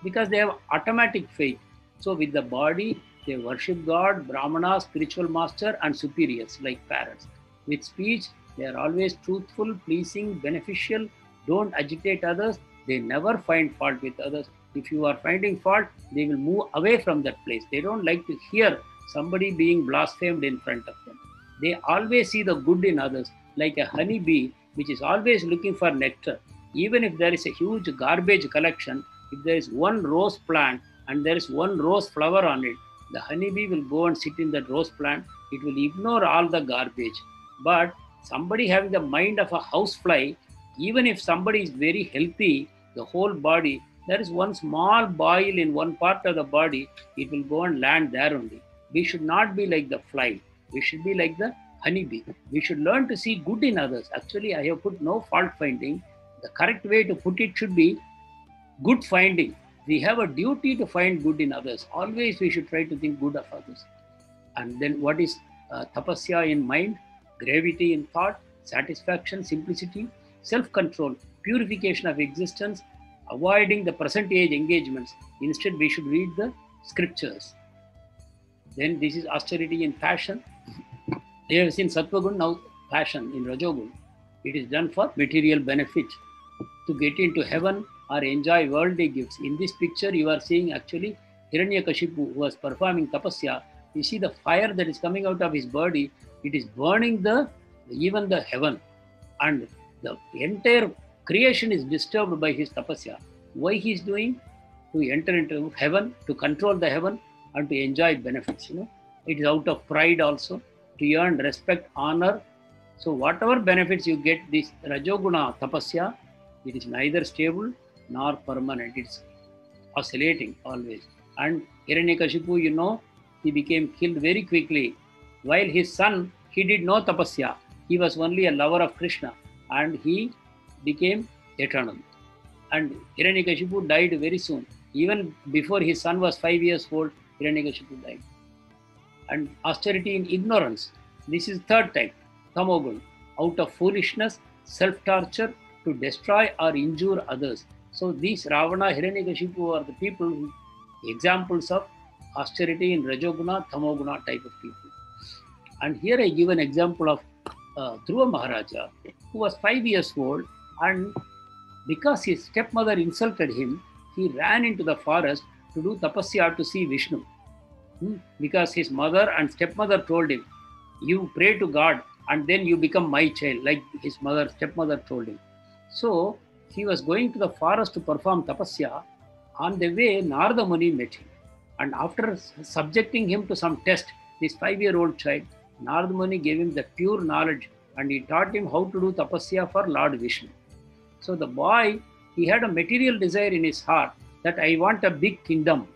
because they have automatic faith. So with the body, they worship God, Brahmana, spiritual master, and superiors like parents. With speech, they are always truthful, pleasing, beneficial, don't agitate others. They never find fault with others. If you are finding fault, they will move away from that place. They don't like to hear somebody being blasphemed in front of them. They always see the good in others, like a honeybee, which is always looking for nectar. Even if there is a huge garbage collection, if there is one rose plant and there is one rose flower on it, the honeybee will go and sit in that rose plant. It will ignore all the garbage. But somebody having the mind of a housefly, even if somebody is very healthy, the whole body, there is one small boil in one part of the body, it will go and land there only. We should not be like the fly. We should be like the honeybee. We should learn to see good in others. Actually, I have put no fault finding. The correct way to put it should be good finding. We have a duty to find good in others. Always we should try to think good of others. And then what is tapasya in mind? Gravity in thought, satisfaction, simplicity, self-control, purification of existence, avoiding the present age engagements. Instead, we should read the scriptures. Then this is austerity in passion. They have seen Sattva Guna, now passion in Rajogun. It is done for material benefit, to get into heaven or enjoy worldly gifts. In this picture, you are seeing actually Hiranyakashipu, who was performing tapasya. You see the fire that is coming out of his body, it is burning even the heaven. And the entire creation is disturbed by his tapasya. Why he is doing? To enter into heaven, to control the heaven, and to enjoy benefits. It is out of pride also, to earn respect, honor. So whatever benefits you get, this Rajoguna tapasya, it is neither stable nor permanent. It's oscillating always. And Hiranyakashipu, he became killed very quickly. While his son, he did no tapasya. He was only a lover of Krishna, and he became eternal. And Hiranyakashipu died very soon. Even before his son was 5 years old, Hiranyakashipu died. And austerity in ignorance. This is third type, Tamogun. Out of foolishness, self-torture, to destroy or injure others. So these Ravana, Hiranyakashipu are the people, examples of austerity in Rajoguna, Tamoguna type of people. And here I give an example of Dhruva Maharaja, who was 5 years old, and because his stepmother insulted him, he ran into the forest to do tapasya to see Vishnu. Because his mother and stepmother told him, you pray to God and then you become my child, like his stepmother told him. So he was going to the forest to perform tapasya. On the way, Narada Muni met him. And after subjecting him to some test, this 5-year-old child, Narada Muni gave him the pure knowledge, and he taught him how to do tapasya for Lord Vishnu. So the boy, he had a material desire in his heart that I want a big kingdom.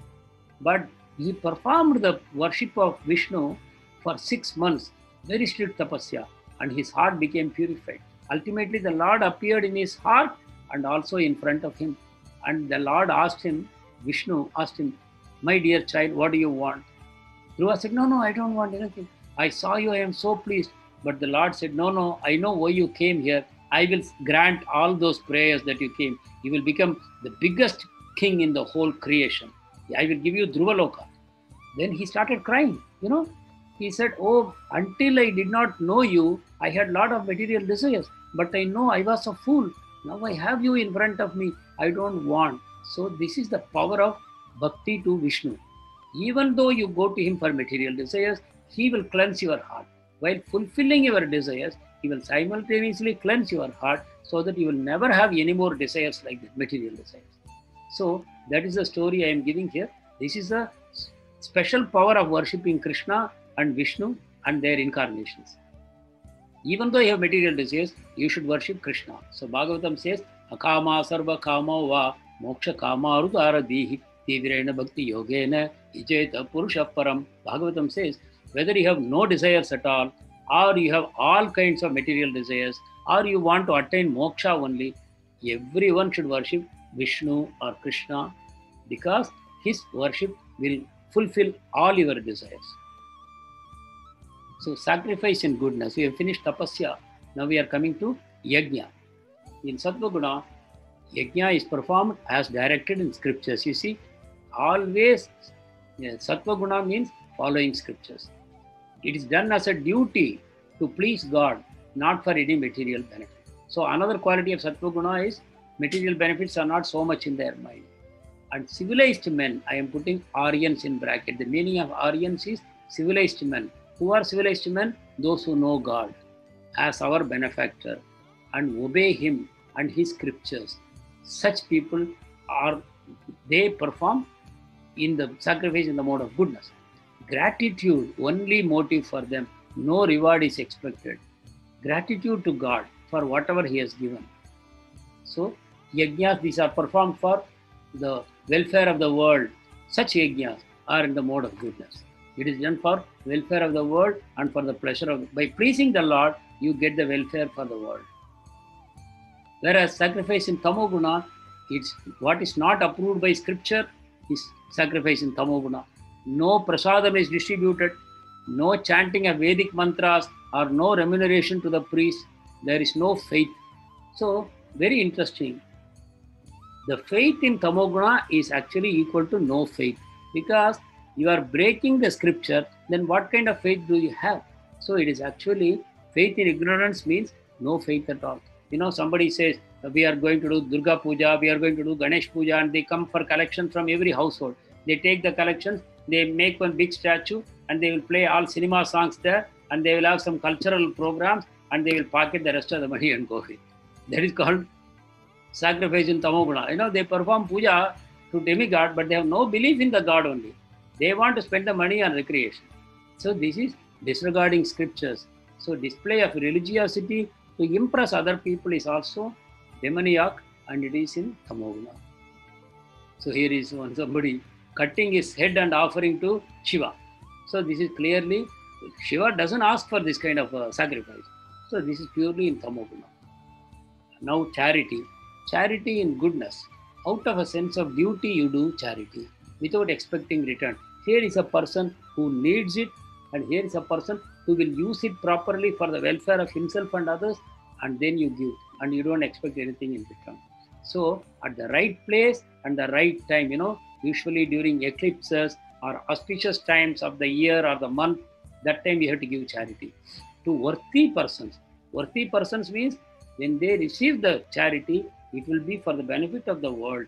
But he performed the worship of Vishnu for 6 months, very strict tapasya, and his heart became purified. Ultimately, the Lord appeared in his heart and also in front of him. And the Lord asked him, Vishnu asked him, my dear child, what do you want? Dhruva said, no, I don't want anything. I saw you, I am so pleased. But the Lord said, no, I know why you came here. I will grant all those prayers that you came. You will become the biggest king in the whole creation. I will give you Dhruvaloka. Then he started crying, He said, oh, until I did not know you, I had a lot of material desires. But I know I was a fool. Now I have you in front of me. I don't want. So this is the power of bhakti to Vishnu. Even though you go to him for material desires, he will cleanse your heart. While fulfilling your desires, he will simultaneously cleanse your heart so that you will never have any more desires like that, material desires. So that is the story I am giving here. This is the special power of worshipping Krishna and Vishnu and their incarnations. Even though you have material desires, you should worship Krishna. So Bhagavatam says, Akama sarva kama va moksha kama arudharadihi tivrena bhakti yogena ijeta purusha param. Bhagavatam says, whether you have no desires at all, or you have all kinds of material desires, or you want to attain moksha only, everyone should worship Vishnu or Krishna, because his worship will fulfill all your desires. So sacrifice in goodness. We have finished tapasya. Now we are coming to yajna. In Sattva Guna, yajna is performed as directed in scriptures. You see, always Sattva Guna means following scriptures. It is done as a duty to please God, not for any material benefit. So another quality of Sattva Guna is material benefits are not so much in their mind. And civilized men, I am putting Aryans in bracket. The meaning of Aryans is civilized men. Who are civilized men? Those who know God as our benefactor and obey him and his scriptures. Such people they perform in the sacrifice in the mode of goodness. Gratitude, only motive for them. No reward is expected. Gratitude to God for whatever he has given. So, yajnas, these are performed for the welfare of the world. Such yajnas are in the mode of goodness. It is done for welfare of the world and for the pleasure of, by pleasing the Lord, you get the welfare for the world. Whereas sacrifice in Tamoguna, it's what is not approved by scripture is sacrifice in Tamoguna. No prasadam is distributed, no chanting of Vedic mantras, or no remuneration to the priest. There is no faith. So, very interesting. The faith in Tamoguna is actually equal to no faith, because you are breaking the scripture. Then what kind of faith do you have? So it is actually faith in ignorance means no faith at all. Somebody says, we are going to do Durga Puja, we are going to do Ganesh Puja, and they come for collection from every household. They take the collections, they make one big statue, and they will play all cinema songs there, and they will have some cultural programs, and they will pocket the rest of the money and go away. That is called sacrifice in Tamoguna. They perform puja to demigod, but they have no belief in the God only. They want to spend the money on recreation. So this is disregarding scriptures. So display of religiosity to impress other people is also demoniac, and it is in Tamoguna. So here is somebody cutting his head and offering to Shiva. So this is clearly, Shiva doesn't ask for this kind of sacrifice. So this is purely in Tamoguna. Now charity. Charity in goodness. Out of a sense of duty, you do charity without expecting return. Here is a person who needs it, and here is a person who will use it properly for the welfare of himself and others, and then you give, and you don't expect anything in return. So at the right place and the right time, usually during eclipses or auspicious times of the year or the month, that time we have to give charity to worthy persons. Worthy persons means when they receive the charity, it will be for the benefit of the world.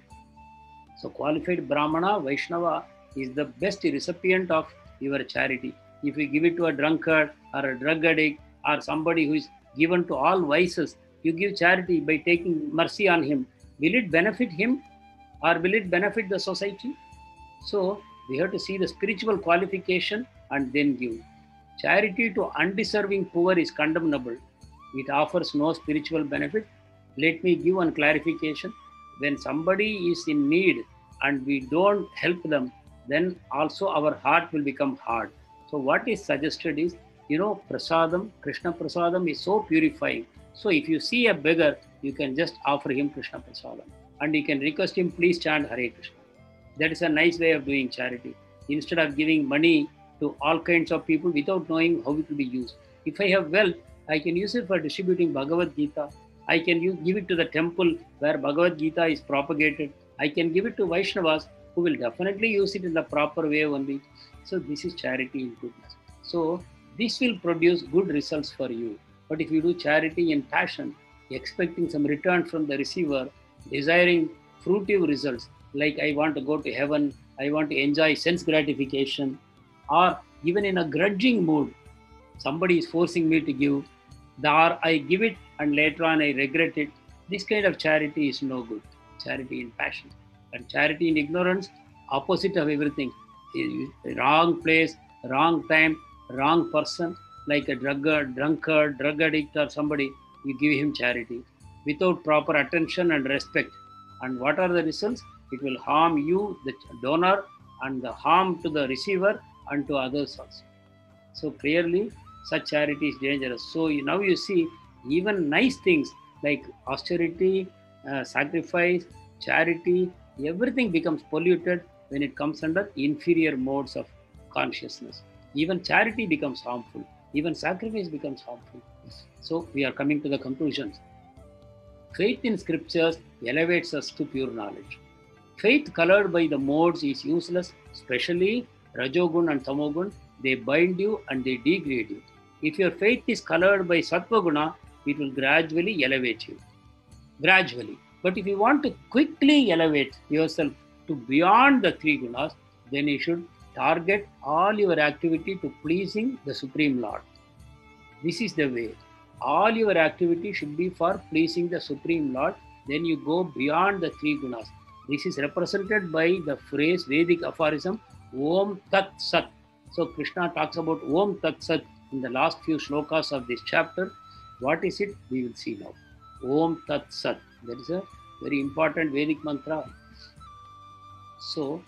So qualified Brahmana, Vaishnava is the best recipient of your charity. If you give it to a drunkard or a drug addict or somebody who is given to all vices, you give charity by taking mercy on him. Will it benefit him or will it benefit the society? So we have to see the spiritual qualification and then give. Charity to undeserving poor is condemnable. It offers no spiritual benefit. Let me give one clarification. When somebody is in need and we don't help them, then also our heart will become hard. So what is suggested is, prasadam, Krishna prasadam is so purifying. So if you see a beggar, you can just offer him Krishna prasadam. And you can request him, please chant Hare Krishna. That is a nice way of doing charity. Instead of giving money to all kinds of people without knowing how it will be used. If I have wealth, I can use it for distributing Bhagavad Gita. I can give it to the temple where Bhagavad Gita is propagated. I can give it to Vaishnavas who will definitely use it in the proper way only. So this is charity in goodness. So this will produce good results for you. But if you do charity in passion, expecting some return from the receiver, desiring fruitive results, like I want to go to heaven, I want to enjoy sense gratification, or even in a grudging mood, somebody is forcing me to give, or I give it and later on I regret it. This kind of charity is no good. Charity in passion. And charity in ignorance, opposite of everything. Wrong place, wrong time, wrong person, like a drunkard, drug addict, or somebody, you give him charity without proper attention and respect. And what are the results? It will harm you, the donor, and the harm to the receiver and to others also. So clearly, such charity is dangerous. So now you see, even nice things like austerity, sacrifice, charity, everything becomes polluted when it comes under inferior modes of consciousness. Even charity becomes harmful. Even sacrifice becomes harmful. So we are coming to the conclusions. Faith in scriptures elevates us to pure knowledge. Faith colored by the modes is useless, especially Rajogun and Tamogun. They bind you and they degrade you. If your faith is colored by Sattva Guna, it will gradually elevate you. Gradually. But if you want to quickly elevate yourself to beyond the three gunas, then you should target all your activity to pleasing the Supreme Lord. This is the way. All your activity should be for pleasing the Supreme Lord. Then you go beyond the three gunas. This is represented by the phrase, Vedic aphorism, Om Tat Sat. So Krishna talks about Om Tat Sat in the last few shlokas of this chapter. What is it? We will see now. Om Tat Sat. That is a very important Vedic mantra. So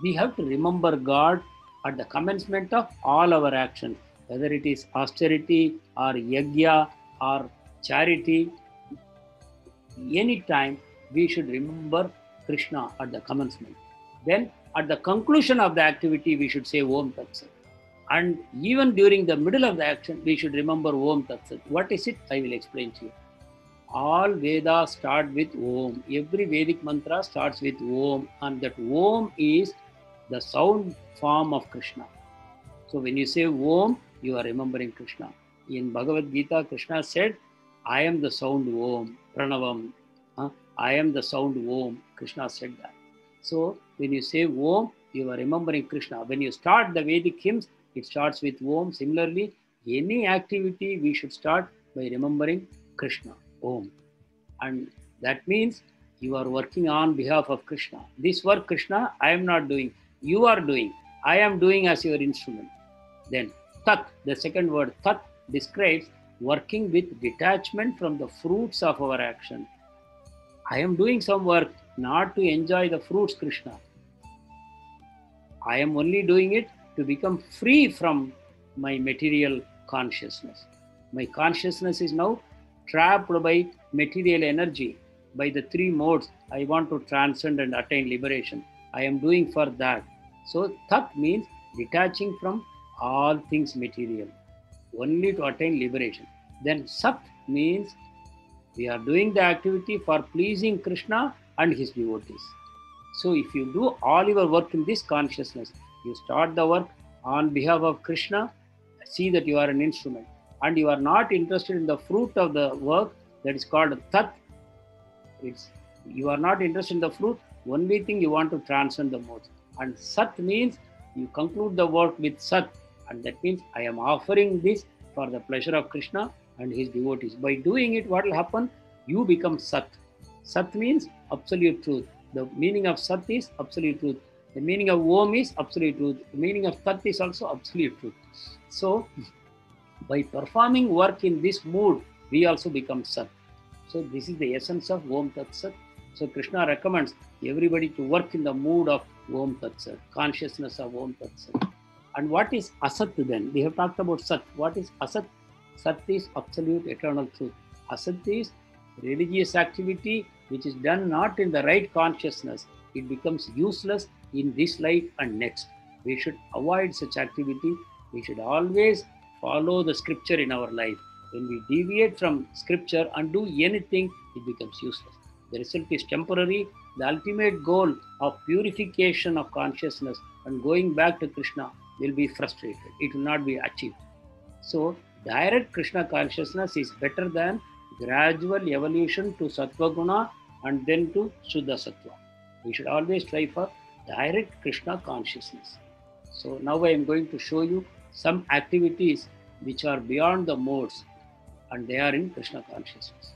we have to remember God at the commencement of all our actions, whether it is austerity or yajna or charity. Anytime we should remember Krishna at the commencement. Then at the conclusion of the activity, we should say Om Tat Sat. And even during the middle of the action, we should remember Om Tat Sat. What is it? I will explain to you. All Vedas start with Om. Every Vedic mantra starts with Om. And that Om is the sound form of Krishna. So when you say Om, you are remembering Krishna. In Bhagavad Gita, Krishna said, I am the sound Om, Pranavam. I am the sound Om. Krishna said that. So when you say Om, you are remembering Krishna. When you start the Vedic hymns, it starts with Om. Similarly, any activity we should start by remembering Krishna, Om. And that means you are working on behalf of Krishna. This work, Krishna, I am not doing. You are doing. I am doing as your instrument. Then Tat, the second word Tat, describes working with detachment from the fruits of our action. I am doing some work not to enjoy the fruits, Krishna. I am only doing it to become free from my material consciousness. My consciousness is now trapped by material energy, by the three modes. I want to transcend and attain liberation. I am doing for that. So Tat means detaching from all things material, only to attain liberation. Then Sat means we are doing the activity for pleasing Krishna and his devotees. So if you do all your work in this consciousness, you start the work on behalf of Krishna, see that you are an instrument, and you are not interested in the fruit of the work, that is called Tat. You are not interested in the fruit, only thing you want to transcend the modes. And Sat means you conclude the work with Sat, and that means I am offering this for the pleasure of Krishna and his devotees. By doing it, what will happen? You become Sat. Sat means absolute truth. The meaning of Sat is absolute truth. The meaning of Om is absolute truth. The meaning of Tat is also absolute truth. So, by performing work in this mood, we also become Sat. So, this is the essence of Om Tat Sat. So, Krishna recommends everybody to work in the mood of Om Tat Sat, consciousness of Om Tat Sat. And what is Asat then? We have talked about Sat. What is Asat? Sat is absolute eternal truth. Asat is religious activity which is done not in the right consciousness. It becomes useless in this life and next. We should avoid such activity. We should always follow the scripture in our life. When we deviate from scripture and do anything, it becomes useless. The result is temporary, the ultimate goal of purification of consciousness and going back to Krishna will be frustrated. It will not be achieved. So, direct Krishna consciousness is better than gradual evolution to Sattva Guna and then to Shuddha Sattva. We should always try for direct Krishna consciousness. So, now I am going to show you some activities which are beyond the modes and they are in Krishna consciousness.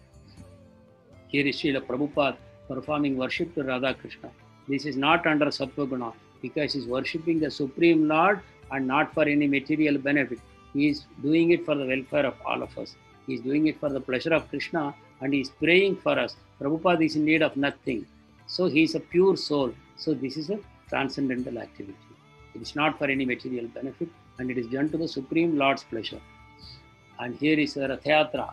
Here is Srila Prabhupada performing worship to Radha Krishna. This is not under Sattva Guna because he is worshipping the Supreme Lord and not for any material benefit. He is doing it for the welfare of all of us. He is doing it for the pleasure of Krishna and he is praying for us. Prabhupada is in need of nothing. So he is a pure soul. So this is a transcendental activity. It is not for any material benefit and it is done to the Supreme Lord's pleasure. And here is a Rath Yatra.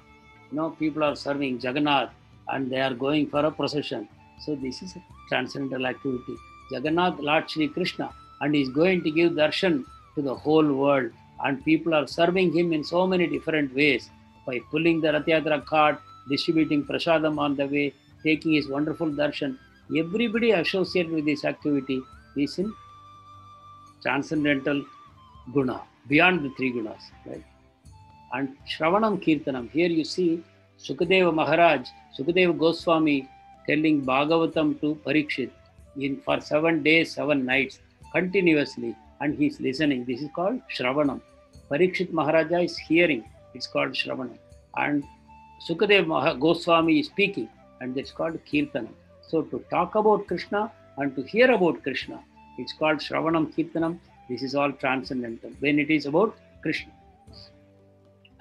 People are serving Jagannath and they are going for a procession. So this is a transcendental activity. Jagannath, Lord Shri Krishna, and he is going to give darshan to the whole world. And people are serving him in so many different ways by pulling the Rath Yatra cart, distributing prasadam on the way, taking his wonderful darshan. Everybody associated with this activity is in transcendental guna, beyond the three gunas, right? And Shravanam Kirtanam, here you see Sukadeva Maharaj, Sukadeva Goswami telling Bhagavatam to Parikshit for 7 days, 7 nights, continuously, and he is listening. This is called Shravanam. Parikshit Maharaja is hearing, it's called Shravanam. And Sukadeva Goswami is speaking, and that's called Kirtanam. So to talk about Krishna and to hear about Krishna, it's called Shravanam Kirtanam. This is all transcendental when it is about Krishna.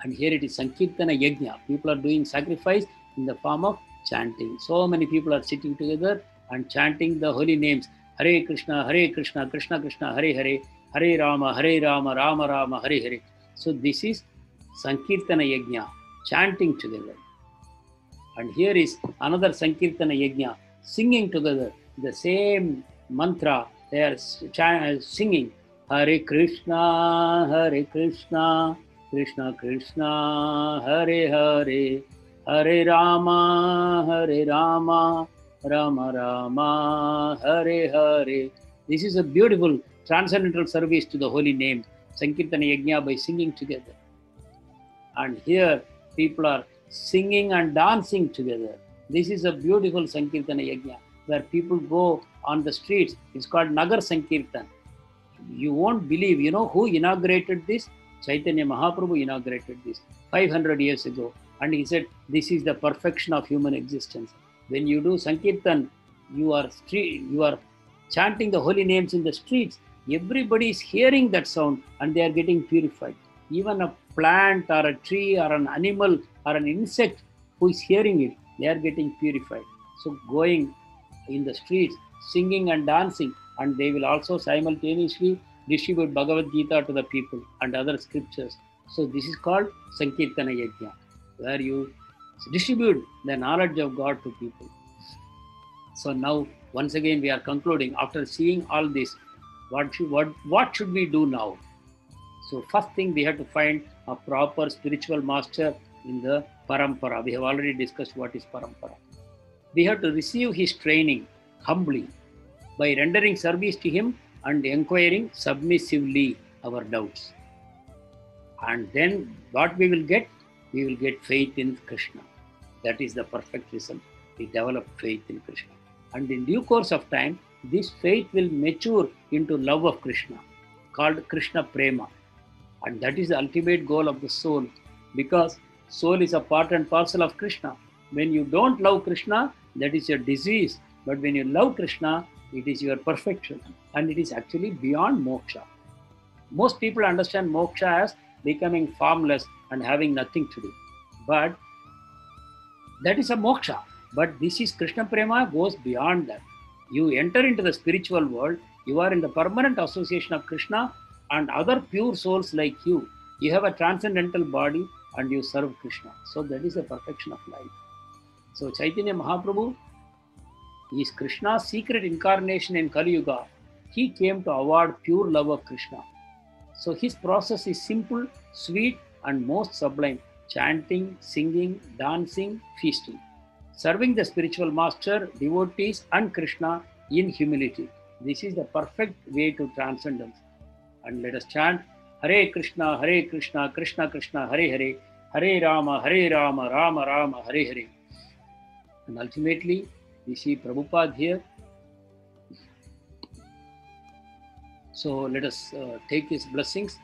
And here it is Sankirtana Yajna. People are doing sacrifice in the form of chanting. So many people are sitting together and chanting the holy names. Hare Krishna, Krishna Krishna, Hare Hare, Hare Rama, Rama Rama, Hare Hare. So this is Sankirtana Yajna, chanting together. And here is another Sankirtana Yajna, singing together the same mantra. They are singing Hare Krishna, Krishna Krishna, Hare Hare, Hare Rama, Rama Rama, Hare Hare. This is a beautiful transcendental service to the holy name, Sankirtana Yajna, by singing together. And here people are singing and dancing together. This is a beautiful Sankirtana Yajna where people go on the streets. It's called Nagar Sankirtan. You won't believe, who inaugurated this? Chaitanya Mahaprabhu inaugurated this 500 years ago. And he said, this is the perfection of human existence. When you do Sankirtan, you are chanting the holy names in the streets. Everybody is hearing that sound and they are getting purified. Even a plant or a tree or an animal or an insect who is hearing it, they are getting purified. So going in the streets, singing and dancing, and they will also simultaneously distribute Bhagavad Gita to the people and other scriptures. So this is called Sankirtana Yajna, where you distribute the knowledge of God to people. So now, once again, we are concluding. After seeing all this, what should we do now? So first thing, we have to find a proper spiritual master in the Parampara. We have already discussed what is Parampara. We have to receive his training humbly by rendering service to him and inquiring submissively our doubts. And then what we will get? We will get faith in Krishna. That is the perfect result. We develop faith in Krishna. And in due course of time, this faith will mature into love of Krishna, called Krishna Prema. And that is the ultimate goal of the soul, because soul is a part and parcel of Krishna. When you don't love Krishna, that is your disease. But when you love Krishna, it is your perfection. And it is actually beyond moksha. Most people understand moksha as becoming formless and having nothing to do. But that is a moksha. But this is Krishna Prema, goes beyond that. You enter into the spiritual world, you are in the permanent association of Krishna and other pure souls like you. You have a transcendental body and you serve Krishna. So that is the perfection of life. So Chaitanya Mahaprabhu is Krishna's secret incarnation in Kali Yuga. He came to award pure love of Krishna. So his process is simple, sweet, and most sublime. Chanting, singing, dancing, feasting. serving the spiritual master, devotees, and Krishna in humility. This is the perfect way to transcendence. And let us chant Hare Krishna, Krishna Krishna, Hare Hare, Hare Rama, Rama Rama, Hare Hare. And ultimately, we see Prabhupada here. So let us take his blessings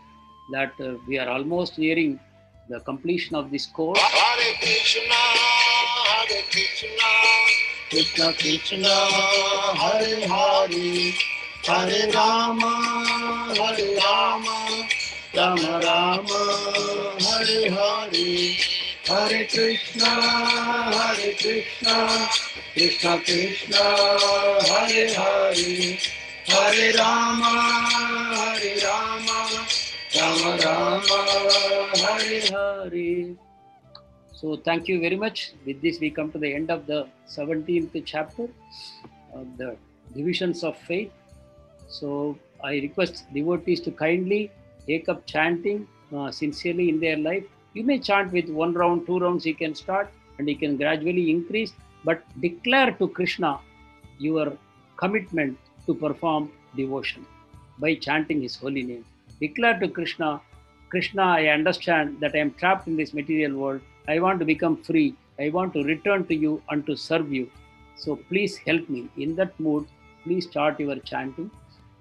that we are almost nearing the completion of this course. Hare Krishna, Krishna Krishna, Hare Hare, Hare Rama, Rama Rama, Hare Hare, Hare Krishna, Krishna Krishna, Hare Hare, Hare Rama, Rama Rama, Hare Hare. So thank you very much. With this, we come to the end of the 17th chapter of the divisions of faith. So I request devotees to kindly take up chanting sincerely in their life. You may chant with 1 round, 2 rounds, you can start and you can gradually increase, but declare to Krishna your commitment to perform devotion by chanting his holy name. Declare to Krishna, Krishna, I understand that I am trapped in this material world. I want to become free. I want to return to you and to serve you. So please help me. In that mood, please start your chanting.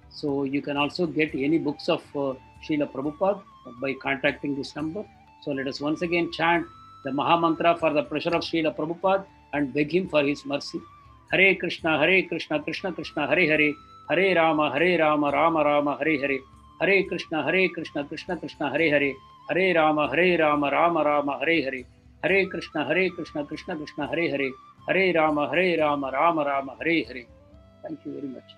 So you can also get any books of Srila Prabhupada by contacting this number. So let us once again chant the Maha Mantra for the pleasure of Srila Prabhupada and beg him for his mercy. Hare Krishna, Krishna Krishna, Hare Hare, Hare Rama, Rama Rama, Hare Hare, Hare Krishna, Krishna Krishna, Hare Hare, Hare Rama, Rama Rama, Hare Hare, Hare Krishna, Krishna Krishna, Hare Hare, Hare Rama, Rama Rama, Hare Hare. Thank you very much.